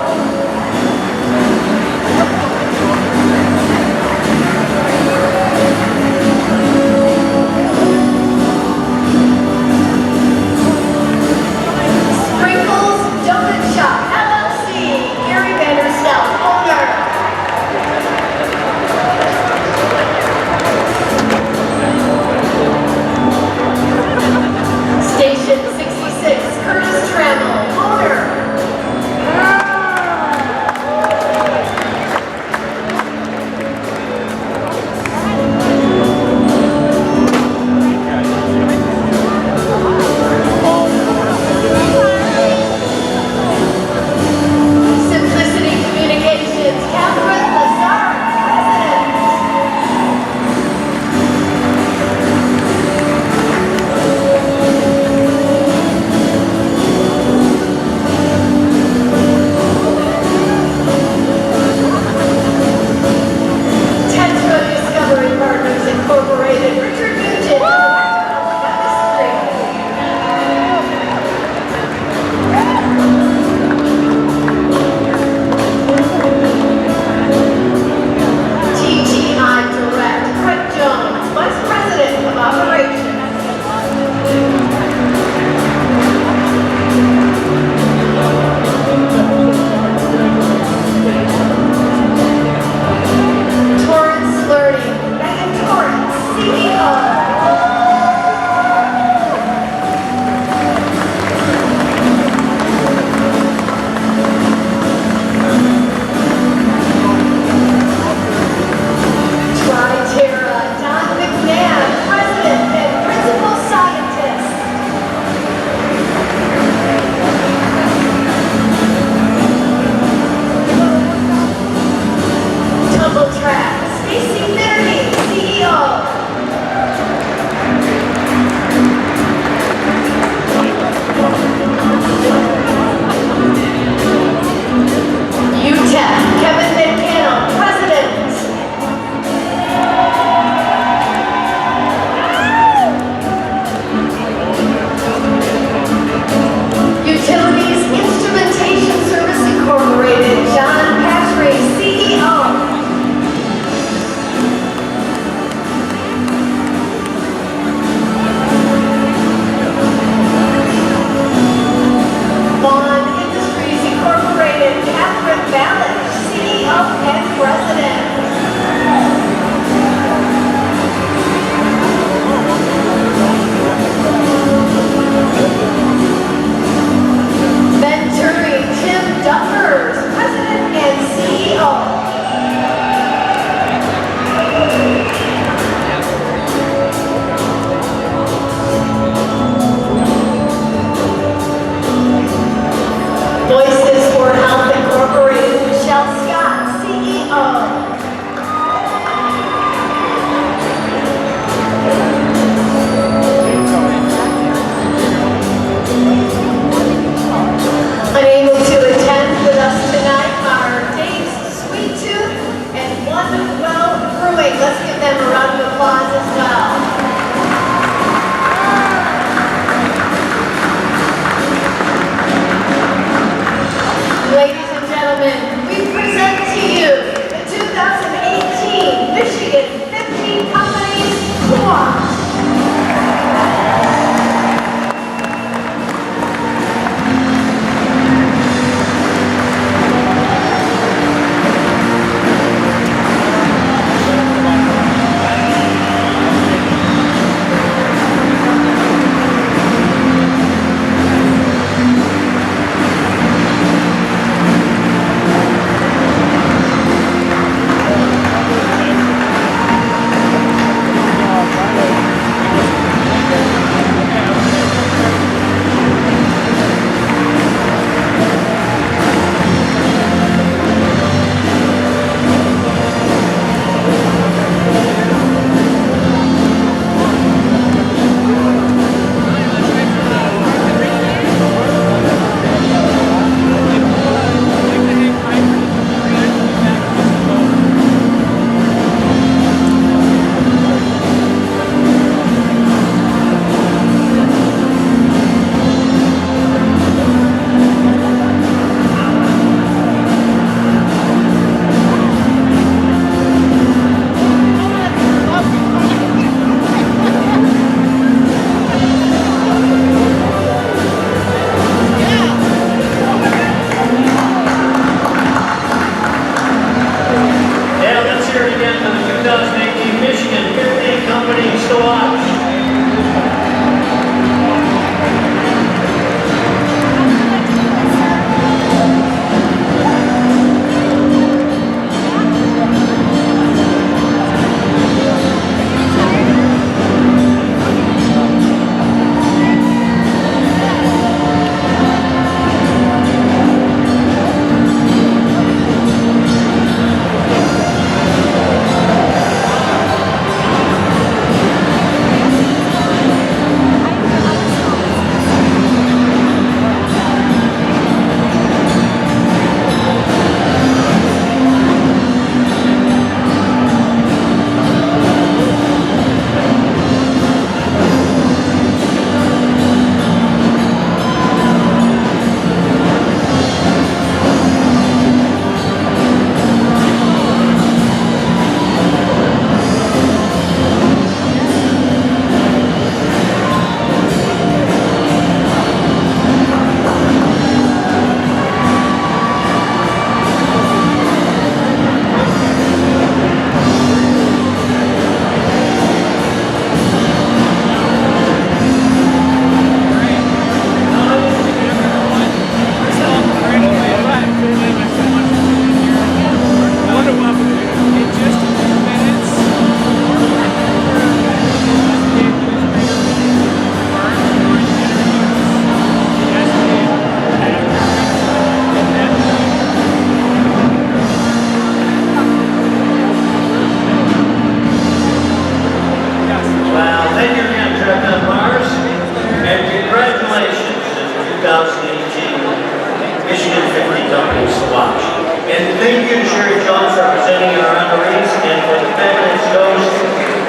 Michigan 50 companies to watch. And thank you to Sherry Jones representing our honorees, and for the fabulous host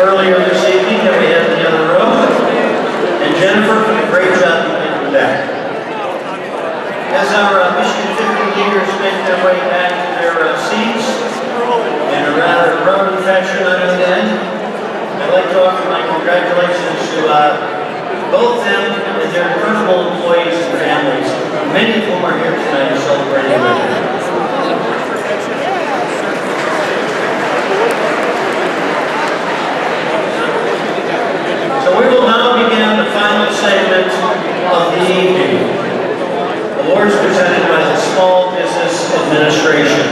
earlier this evening that we had in the other room. And Jennifer, for the great job you did with that. As our Michigan 50 leaders make their way back to their seats, in a rather rowdy fashion on the end, I'd like to offer my congratulations to both them and their incredible employees and families, many of whom are here tonight celebrating with them. So we will now begin the final segment of the evening. Awards presented by the Small Business Administration.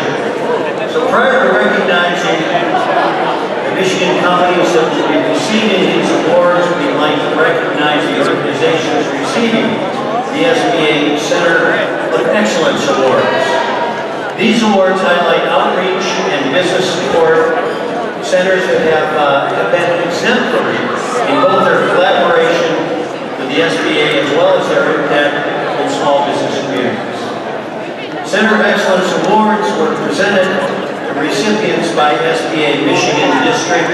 So prior to recognizing the Michigan companies that will be receiving these awards, we'd like to recognize the organizations receiving the SBA Center of Excellence Awards. These awards highlight outreach and business support centers that have been exemplary in both their collaboration with the SBA as well as their impact in small business communities. Center of Excellence Awards were presented to recipients by SBA Michigan District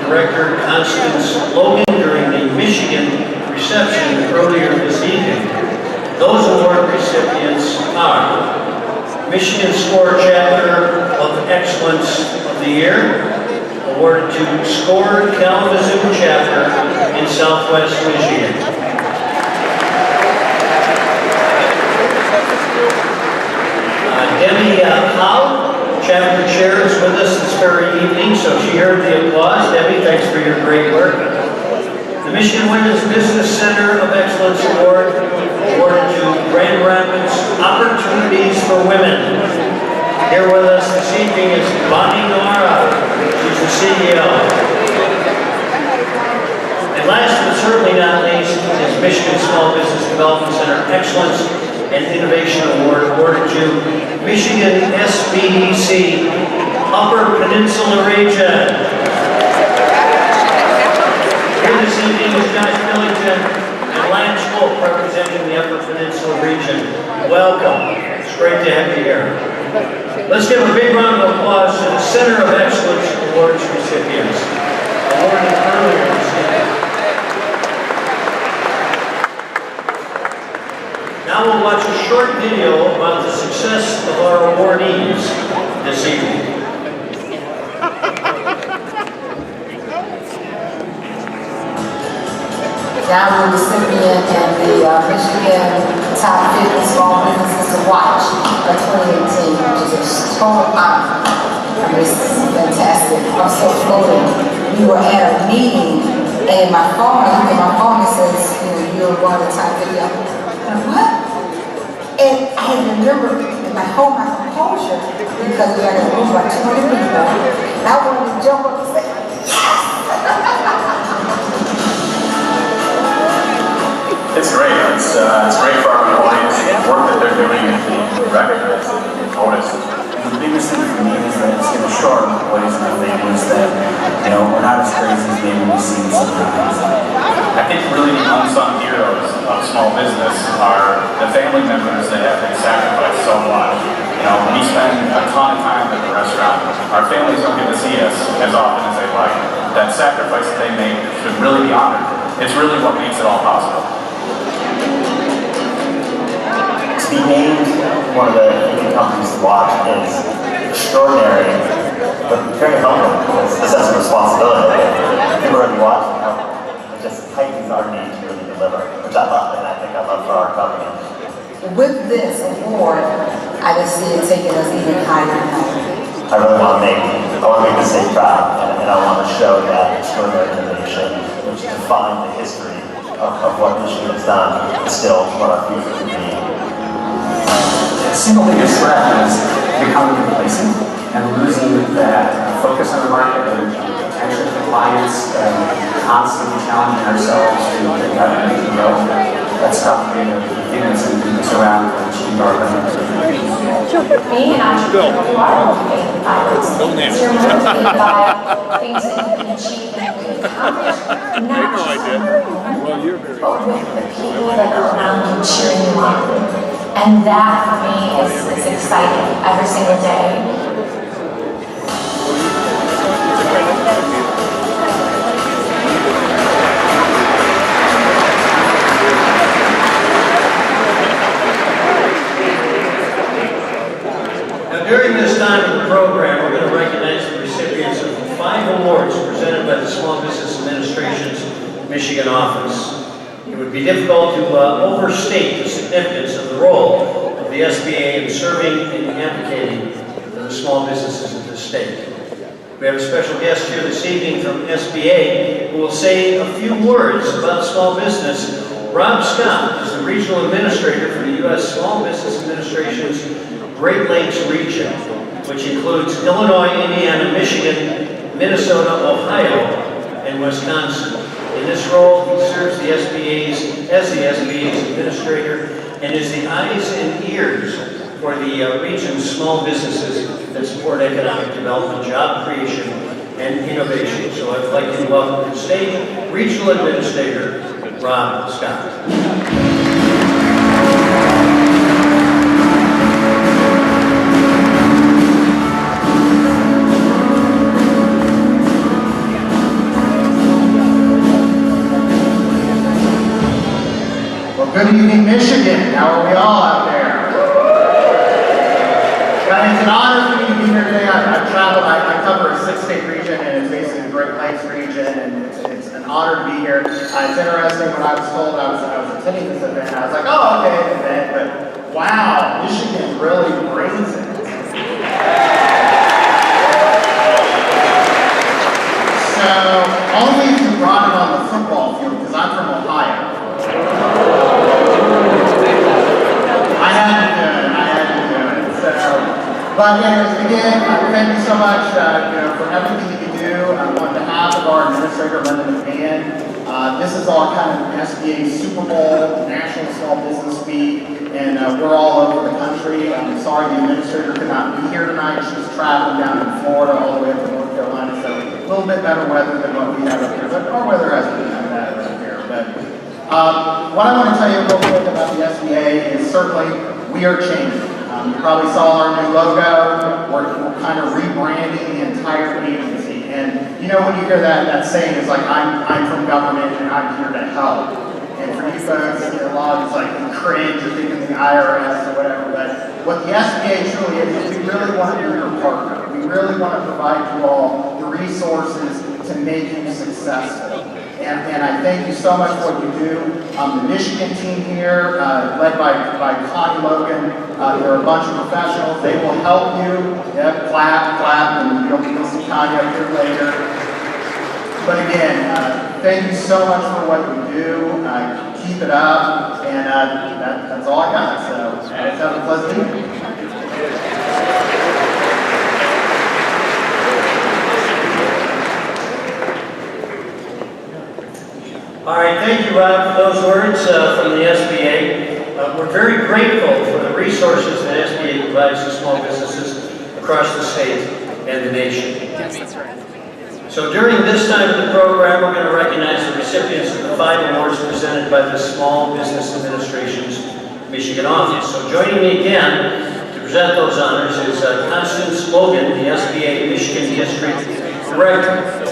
Director Constance Logan during the Michigan reception earlier this evening. Those award recipients are Michigan SCORE Chapter of Excellence of the Year, awarded to SCORE Kalamazoo Chapter in Southwest Michigan. Debbie Howe, Chapter Chair, is with us this very evening, so she heard the applause. Debbie, thanks for your great work. The Michigan Women's Business Center of Excellence Award, awarded to Grand Rapids Opportunities for Women. Here with us this evening is Bonnie Nora. She's the CEO. And last but certainly not least is Michigan Small Business Development Center Excellence and Innovation Award, awarded to Michigan SBDC Upper Peninsula Region. Here this evening is Josh Millington and Lance Wolf representing the Upper Peninsula Region. Welcome. It's great to have you here. Let's give a big round of applause to the Center of Excellence Awards recipients. Awarded earlier this evening. Now we'll watch a short video about the success of our awardees this evening. Now we're recipient and the Michigan Top 50 Small Businesses to Watch for 2018, which is a total honor. I mean, this is fantastic. I'm so floated. We were at a meeting and my phone says, you're one of the top 50. I'm like, what? And I had to remember in my composure because we had a room like 200 people. And I wanted to jump up and say, yes! It's great. It's great for our employees. The work that they're doing is being recognized and noticed. The biggest thing for me is that it's going to show our employees and their families that, we're not as crazy as maybe we seem sometimes. I think really the unsung heroes of small business are the family members that have been sacrificed so much. We spend a ton of time at the restaurant. Our families don't get to see us as often as they like. That sacrifice that they make should really be honored. It's really what makes it all possible. To be named one of the 50 companies to watch is extraordinary, but very humbling. It's a sense of responsibility. People are going to be watching, it just heightens our need to really deliver, which I love, and I think I love for our company. With this award, I just see it taking us even higher and higher. I really want to make the state proud, and I want to show that extraordinary innovation, which defines the history of what Michigan has done, and still what our future could be. The single biggest threat is becoming complacent and losing that focus on the market and attention to clients and constantly challenging ourselves to revenue and growth. That's not the thing that's going to around to achieve our goals. Being an entrepreneur, you are motivated by those things. You're motivated by things that you can achieve and you can accomplish, not just on your own, but with the people that are around you cheering you on. And And that for me is exciting every single day. During this time of the program, we're going to recognize the recipients of 5 awards presented by the Small Business Administration's Michigan office. It would be difficult to overstate the significance of the role of the SBA in serving and advocating for the small businesses of the state. We have a special guest here this evening from SBA who will say a few words about small business. Rob Scott is the Regional Administrator for the U.S. Small Business Administration's Great Lakes region, which includes Illinois, Indiana, Michigan, Minnesota, Ohio, and Wisconsin. In this role, he serves the SBA's administrator and is the eyes and ears for the region's small businesses that support economic development, job creation, and innovation. So I'd like to welcome to the stage Regional Administrator Rob Scott. Good evening, Michigan. How are we all out there? It's an honor for me to be here today. I've traveled, I cover a 6-state region, and it's basically the Great Lakes region, and it's an honor to be here. It's interesting when I was told I was attending this event, I was like, oh, okay, an event, but wow, Michigan really brings it. So, only if you brought it on the football field, because I'm from Ohio. I had to do it. So, but anyways, again, thank you so much, for everything that you do. On behalf of our administrator, Linda McMahon, this is all kind of SBA Super Bowl, National Small Business Week, and we're all over the country. I'm sorry the administrator could not be here tonight. She's traveling down in Florida all the way up to North Carolina, so a little bit better weather than what we have up here. But our weather hasn't been that bad up here. But what I want to tell you real quick about the SBA is certainly we are changing. You probably saw our new logo. We're kind of rebranding the entire agency. And you know when you hear that saying, it's like, I'm from government and I'm here to help. And for you folks, a lot of it's like you cringe or thinking the IRS or whatever. But what the SBA truly is we really want to be your partner. We really want to provide you all the resources to make you successful. And I thank you so much for what you do. The Michigan team here, led by Connie Logan, they're a bunch of professionals. They will help you. Yep, clap, and you'll see Connie up here later. But again, thank you so much for what you do. Keep it up, and that's all I got. So have a pleasant evening. All right, thank you, Rob, for those words from the SBA. We're very grateful for the resources that SBA provides to small businesses across the state and the nation. Yes, that's right. So during this time of the program, we're going to recognize the recipients of the 5 awards presented by the Small Business Administration's Michigan office. So joining me again to present those honors is Constance Logan, the SBA Michigan District Director.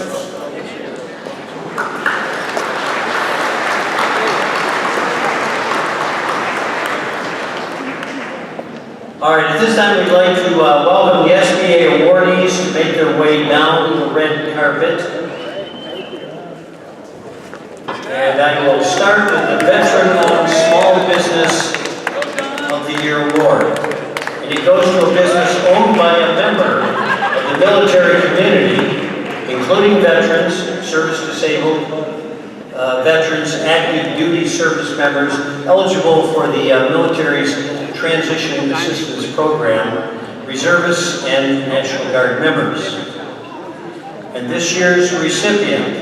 All right, at this time we'd like to welcome the SBA awardees to make their way down the red carpet. And I will start with the Veteran-Owned Small Business of the Year Award. And it goes to a business owned by a member of the military community, including veterans, service-disabled veterans, active duty service members eligible for the military's Transition Assistance Program, reservists, and National Guard members. And this year's recipient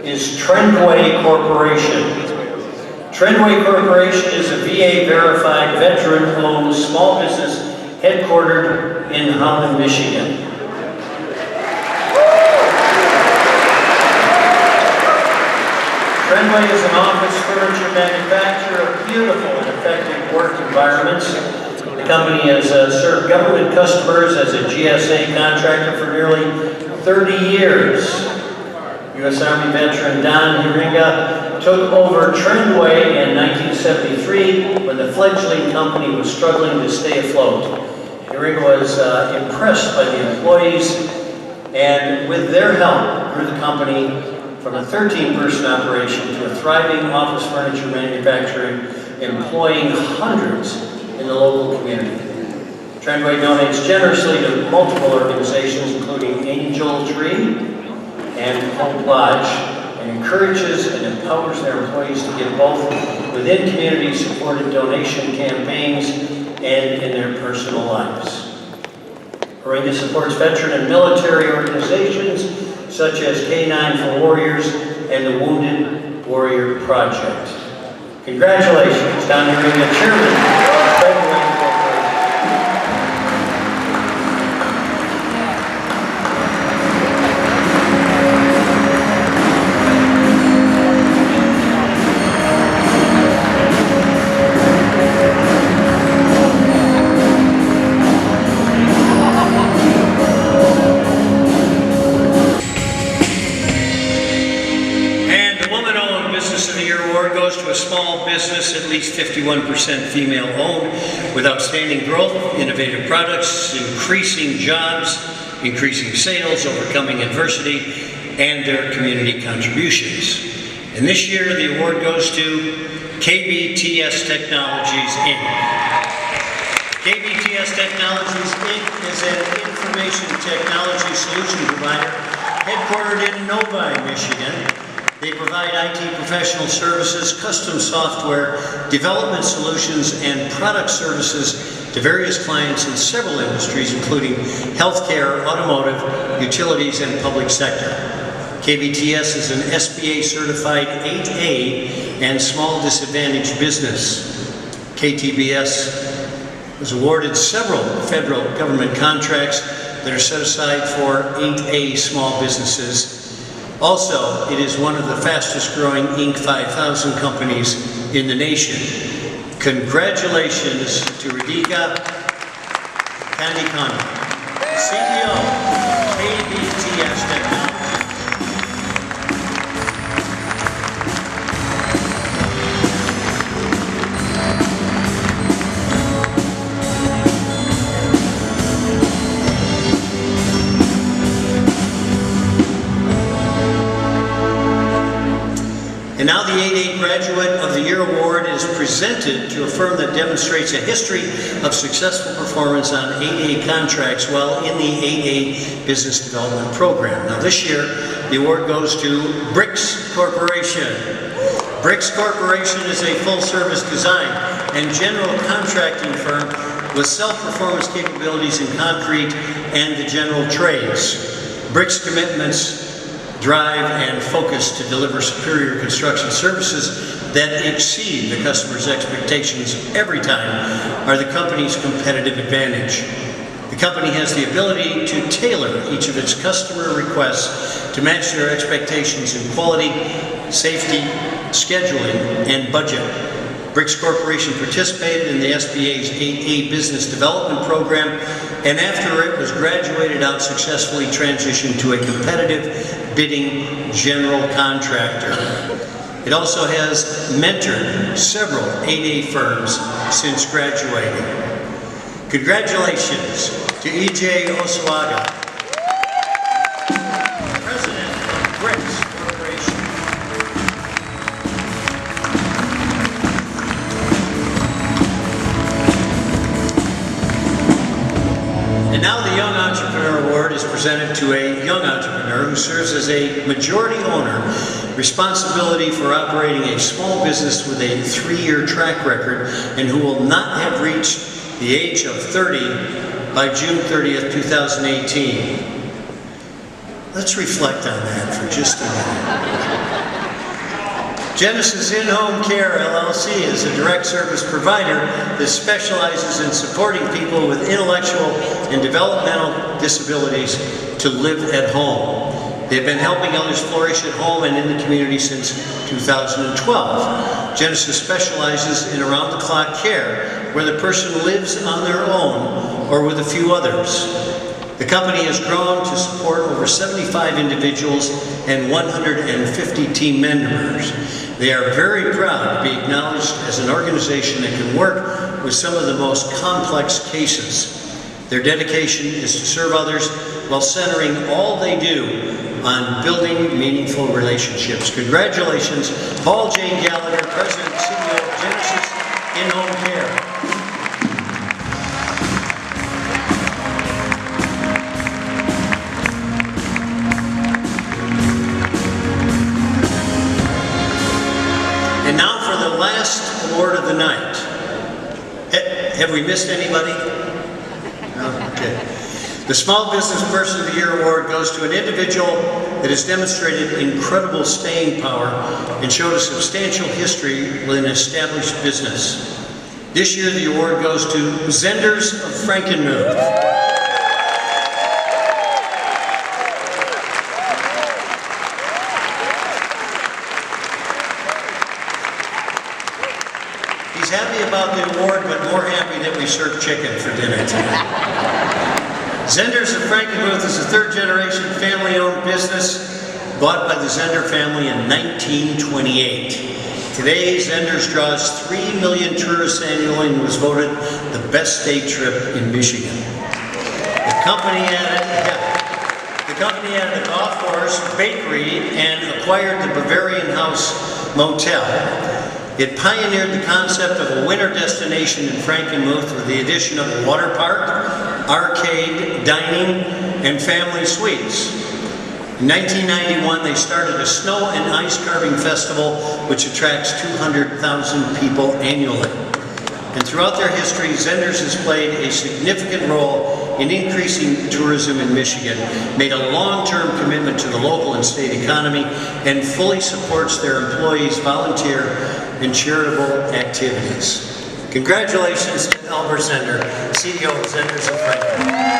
is Trendway Corporation. Trendway Corporation is a VA-verified, veteran-owned small business headquartered in Holland, Michigan. Trendway is an office furniture manufacturer of beautiful and effective work environments. The company has served government customers as a GSA contractor for nearly 30 years. U.S. Army veteran Don Hiringa took over Trendway in 1973 when the fledgling company was struggling to stay afloat. Hiringa was impressed by the employees, and with their help grew the company from a 13-person operation to a thriving office furniture manufacturing employing hundreds in the local community. Trendway donates generously to multiple organizations, including Angel Tree and Hope Lodge, and encourages and empowers their employees to give both within community-supported donation campaigns and in their personal lives. Hiringa supports veteran and military organizations such as K9 for Warriors and the Wounded Warrior Project. Congratulations, Don Hiringa, Chairman of Trendway Corporation. At least 51% female-owned, with outstanding growth, innovative products, increasing jobs, increasing sales, overcoming adversity, and their community contributions. And this year, the award goes to KBTS Technologies, Inc. KBTS Technologies, Inc. is an information technology solution provider headquartered in Novi, Michigan. They provide IT professional services, custom software, development solutions, and product services to various clients in several industries, including healthcare, automotive, utilities, and public sector. KBTS is an SBA certified 8A and small disadvantaged business. KTBS was awarded several federal government contracts that are set aside for 8A small businesses. Also, it is one of the fastest growing Inc. 5000 companies in the nation. Congratulations to Radhika Kandikani, CEO of KBTS Technologies. And now the 8A Graduate of the Year Award is presented to a firm that demonstrates a history of successful performance on 8A contracts while in the 8A Business Development Program. Now this year, the award goes to Brics Corporation. Brics Corporation is a full-service design and general contracting firm with self-performance capabilities in concrete and the general trades. Brics commitments drive and focus to deliver superior construction services that exceed the customer's expectations every time are the company's competitive advantage. The company has the ability to tailor each of its customer requests to match their expectations in quality, safety, scheduling, and budget. Brics Corporation participated in the SBA's 8A Business Development Program, and after it was graduated out, successfully transitioned to a competitive bidding general contractor. It also has mentored several 8A firms since graduating. Congratulations to E.J. Osuaga, President of Brics Corporation. And now the Young Entrepreneur Award is presented to a young entrepreneur who serves as a majority owner, responsibility for operating a small business with a 3-year track record, and who will not have reached the age of 30 by June 30th, 2018. Let's reflect on that for just a minute. Genesis In-Home Care, LLC is a direct service provider that specializes in supporting people with intellectual and developmental disabilities to live at home. They've been helping others flourish at home and in the community since 2012. Genesis specializes in around-the-clock care, where the person lives on their own or with a few others. The company has grown to support over 75 individuals and 150 team members. They are very proud to be acknowledged as an organization that can work with some of the most complex cases. Their dedication is to serve others while centering all they do on building meaningful relationships. Congratulations, Paul J. Gallagher, President and CEO of Genesis In-Home Care. And now for the last award of the night. Have we missed anybody? No? Okay. The Small Business Person of the Year Award goes to an individual that has demonstrated incredible staying power and showed a substantial history with an established business. This year the award goes to Zenders of Frankenmuth. He's happy about the award, but more happy that we serve chicken for dinner tonight. Zenders of Frankenmuth is a third-generation family-owned business bought by the Zender family in 1928. Today, Zenders draws 3 million tourists annually and was voted the best day trip in Michigan. The company added a golf course, bakery, and acquired the Bavarian House Motel. It pioneered the concept of a winter destination in Frankenmuth with the addition of a water park, arcade, dining, and family suites. In 1991, they started a snow and ice carving festival which attracts 200,000 people annually. And throughout their history, Zenders has played a significant role in increasing tourism in Michigan, made a long-term commitment to the local and state economy, and fully supports their employees' volunteer and charitable activities. Congratulations to Albert Zender, CEO of Zenders of Frankenmuth.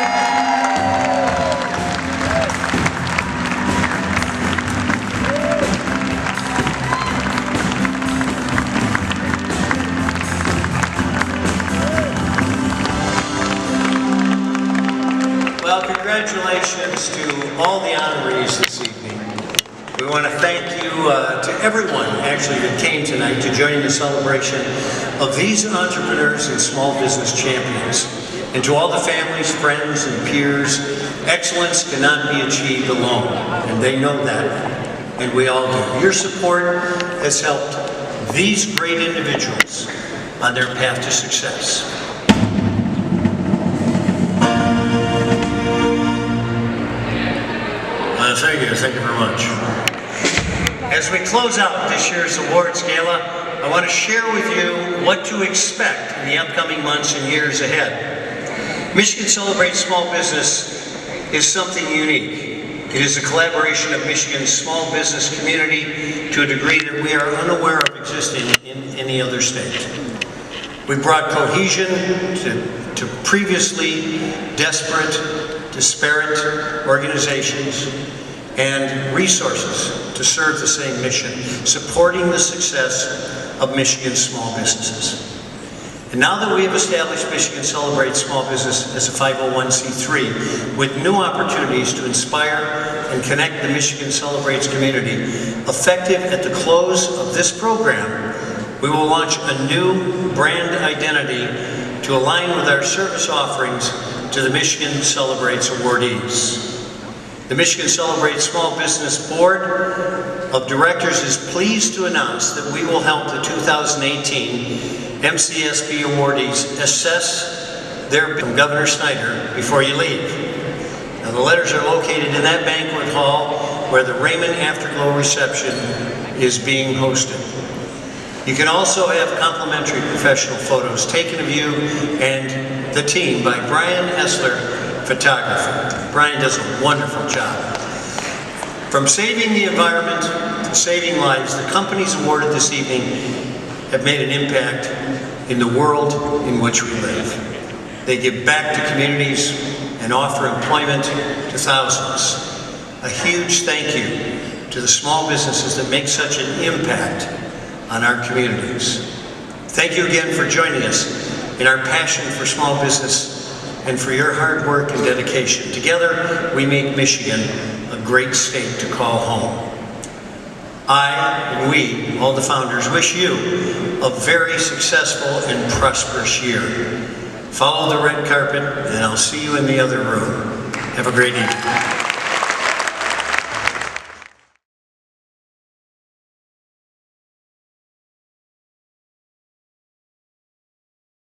Well, congratulations to all the honorees this evening. We want to thank you to everyone, actually, that came tonight to join in the celebration of these entrepreneurs and small business champions. And to all the families, friends, and peers, excellence cannot be achieved alone, and they know that, and we all do. Your support has helped these great individuals on their path to success. Thank you very much. As we close out this year's awards gala, I want to share with you what to expect in the upcoming months and years ahead. Michigan Celebrates Small Business is something unique. It is a collaboration of Michigan's small business community to a degree that we are unaware of existing in any other state. We brought cohesion to previously desperate, disparate organizations and resources to serve the same mission, supporting the success of Michigan's small businesses. And now that we have established Michigan Celebrates Small Business as a 501c3 with new opportunities to inspire and connect the Michigan Celebrates community, effective at the close of this program, we will launch a new brand identity to align with our service offerings to the Michigan Celebrates awardees. The Michigan Celebrates Small Business Board of Directors is pleased to announce that we will help the 2018 MCSB awardees assess their from Governor Snyder before you leave. Now, the letters are located in that banquet hall where the Raymond Afterglow reception is being hosted. You can also have complimentary professional photos taken of you and the team by Brian Essler Photography. Brian does a wonderful job. From saving the environment to saving lives, the companies awarded this evening have made an impact in the world in which we live. They give back to communities and offer employment to thousands. a huge thank you to the small businesses that make such an impact on our communities. Thank you again for joining us in our passion for small business and for your hard work and dedication. Together, we make Michigan a great state to call home. I and we, all the founders, wish you a very successful and prosperous year. Follow the red carpet, and I'll see you in the other room. Have a great evening.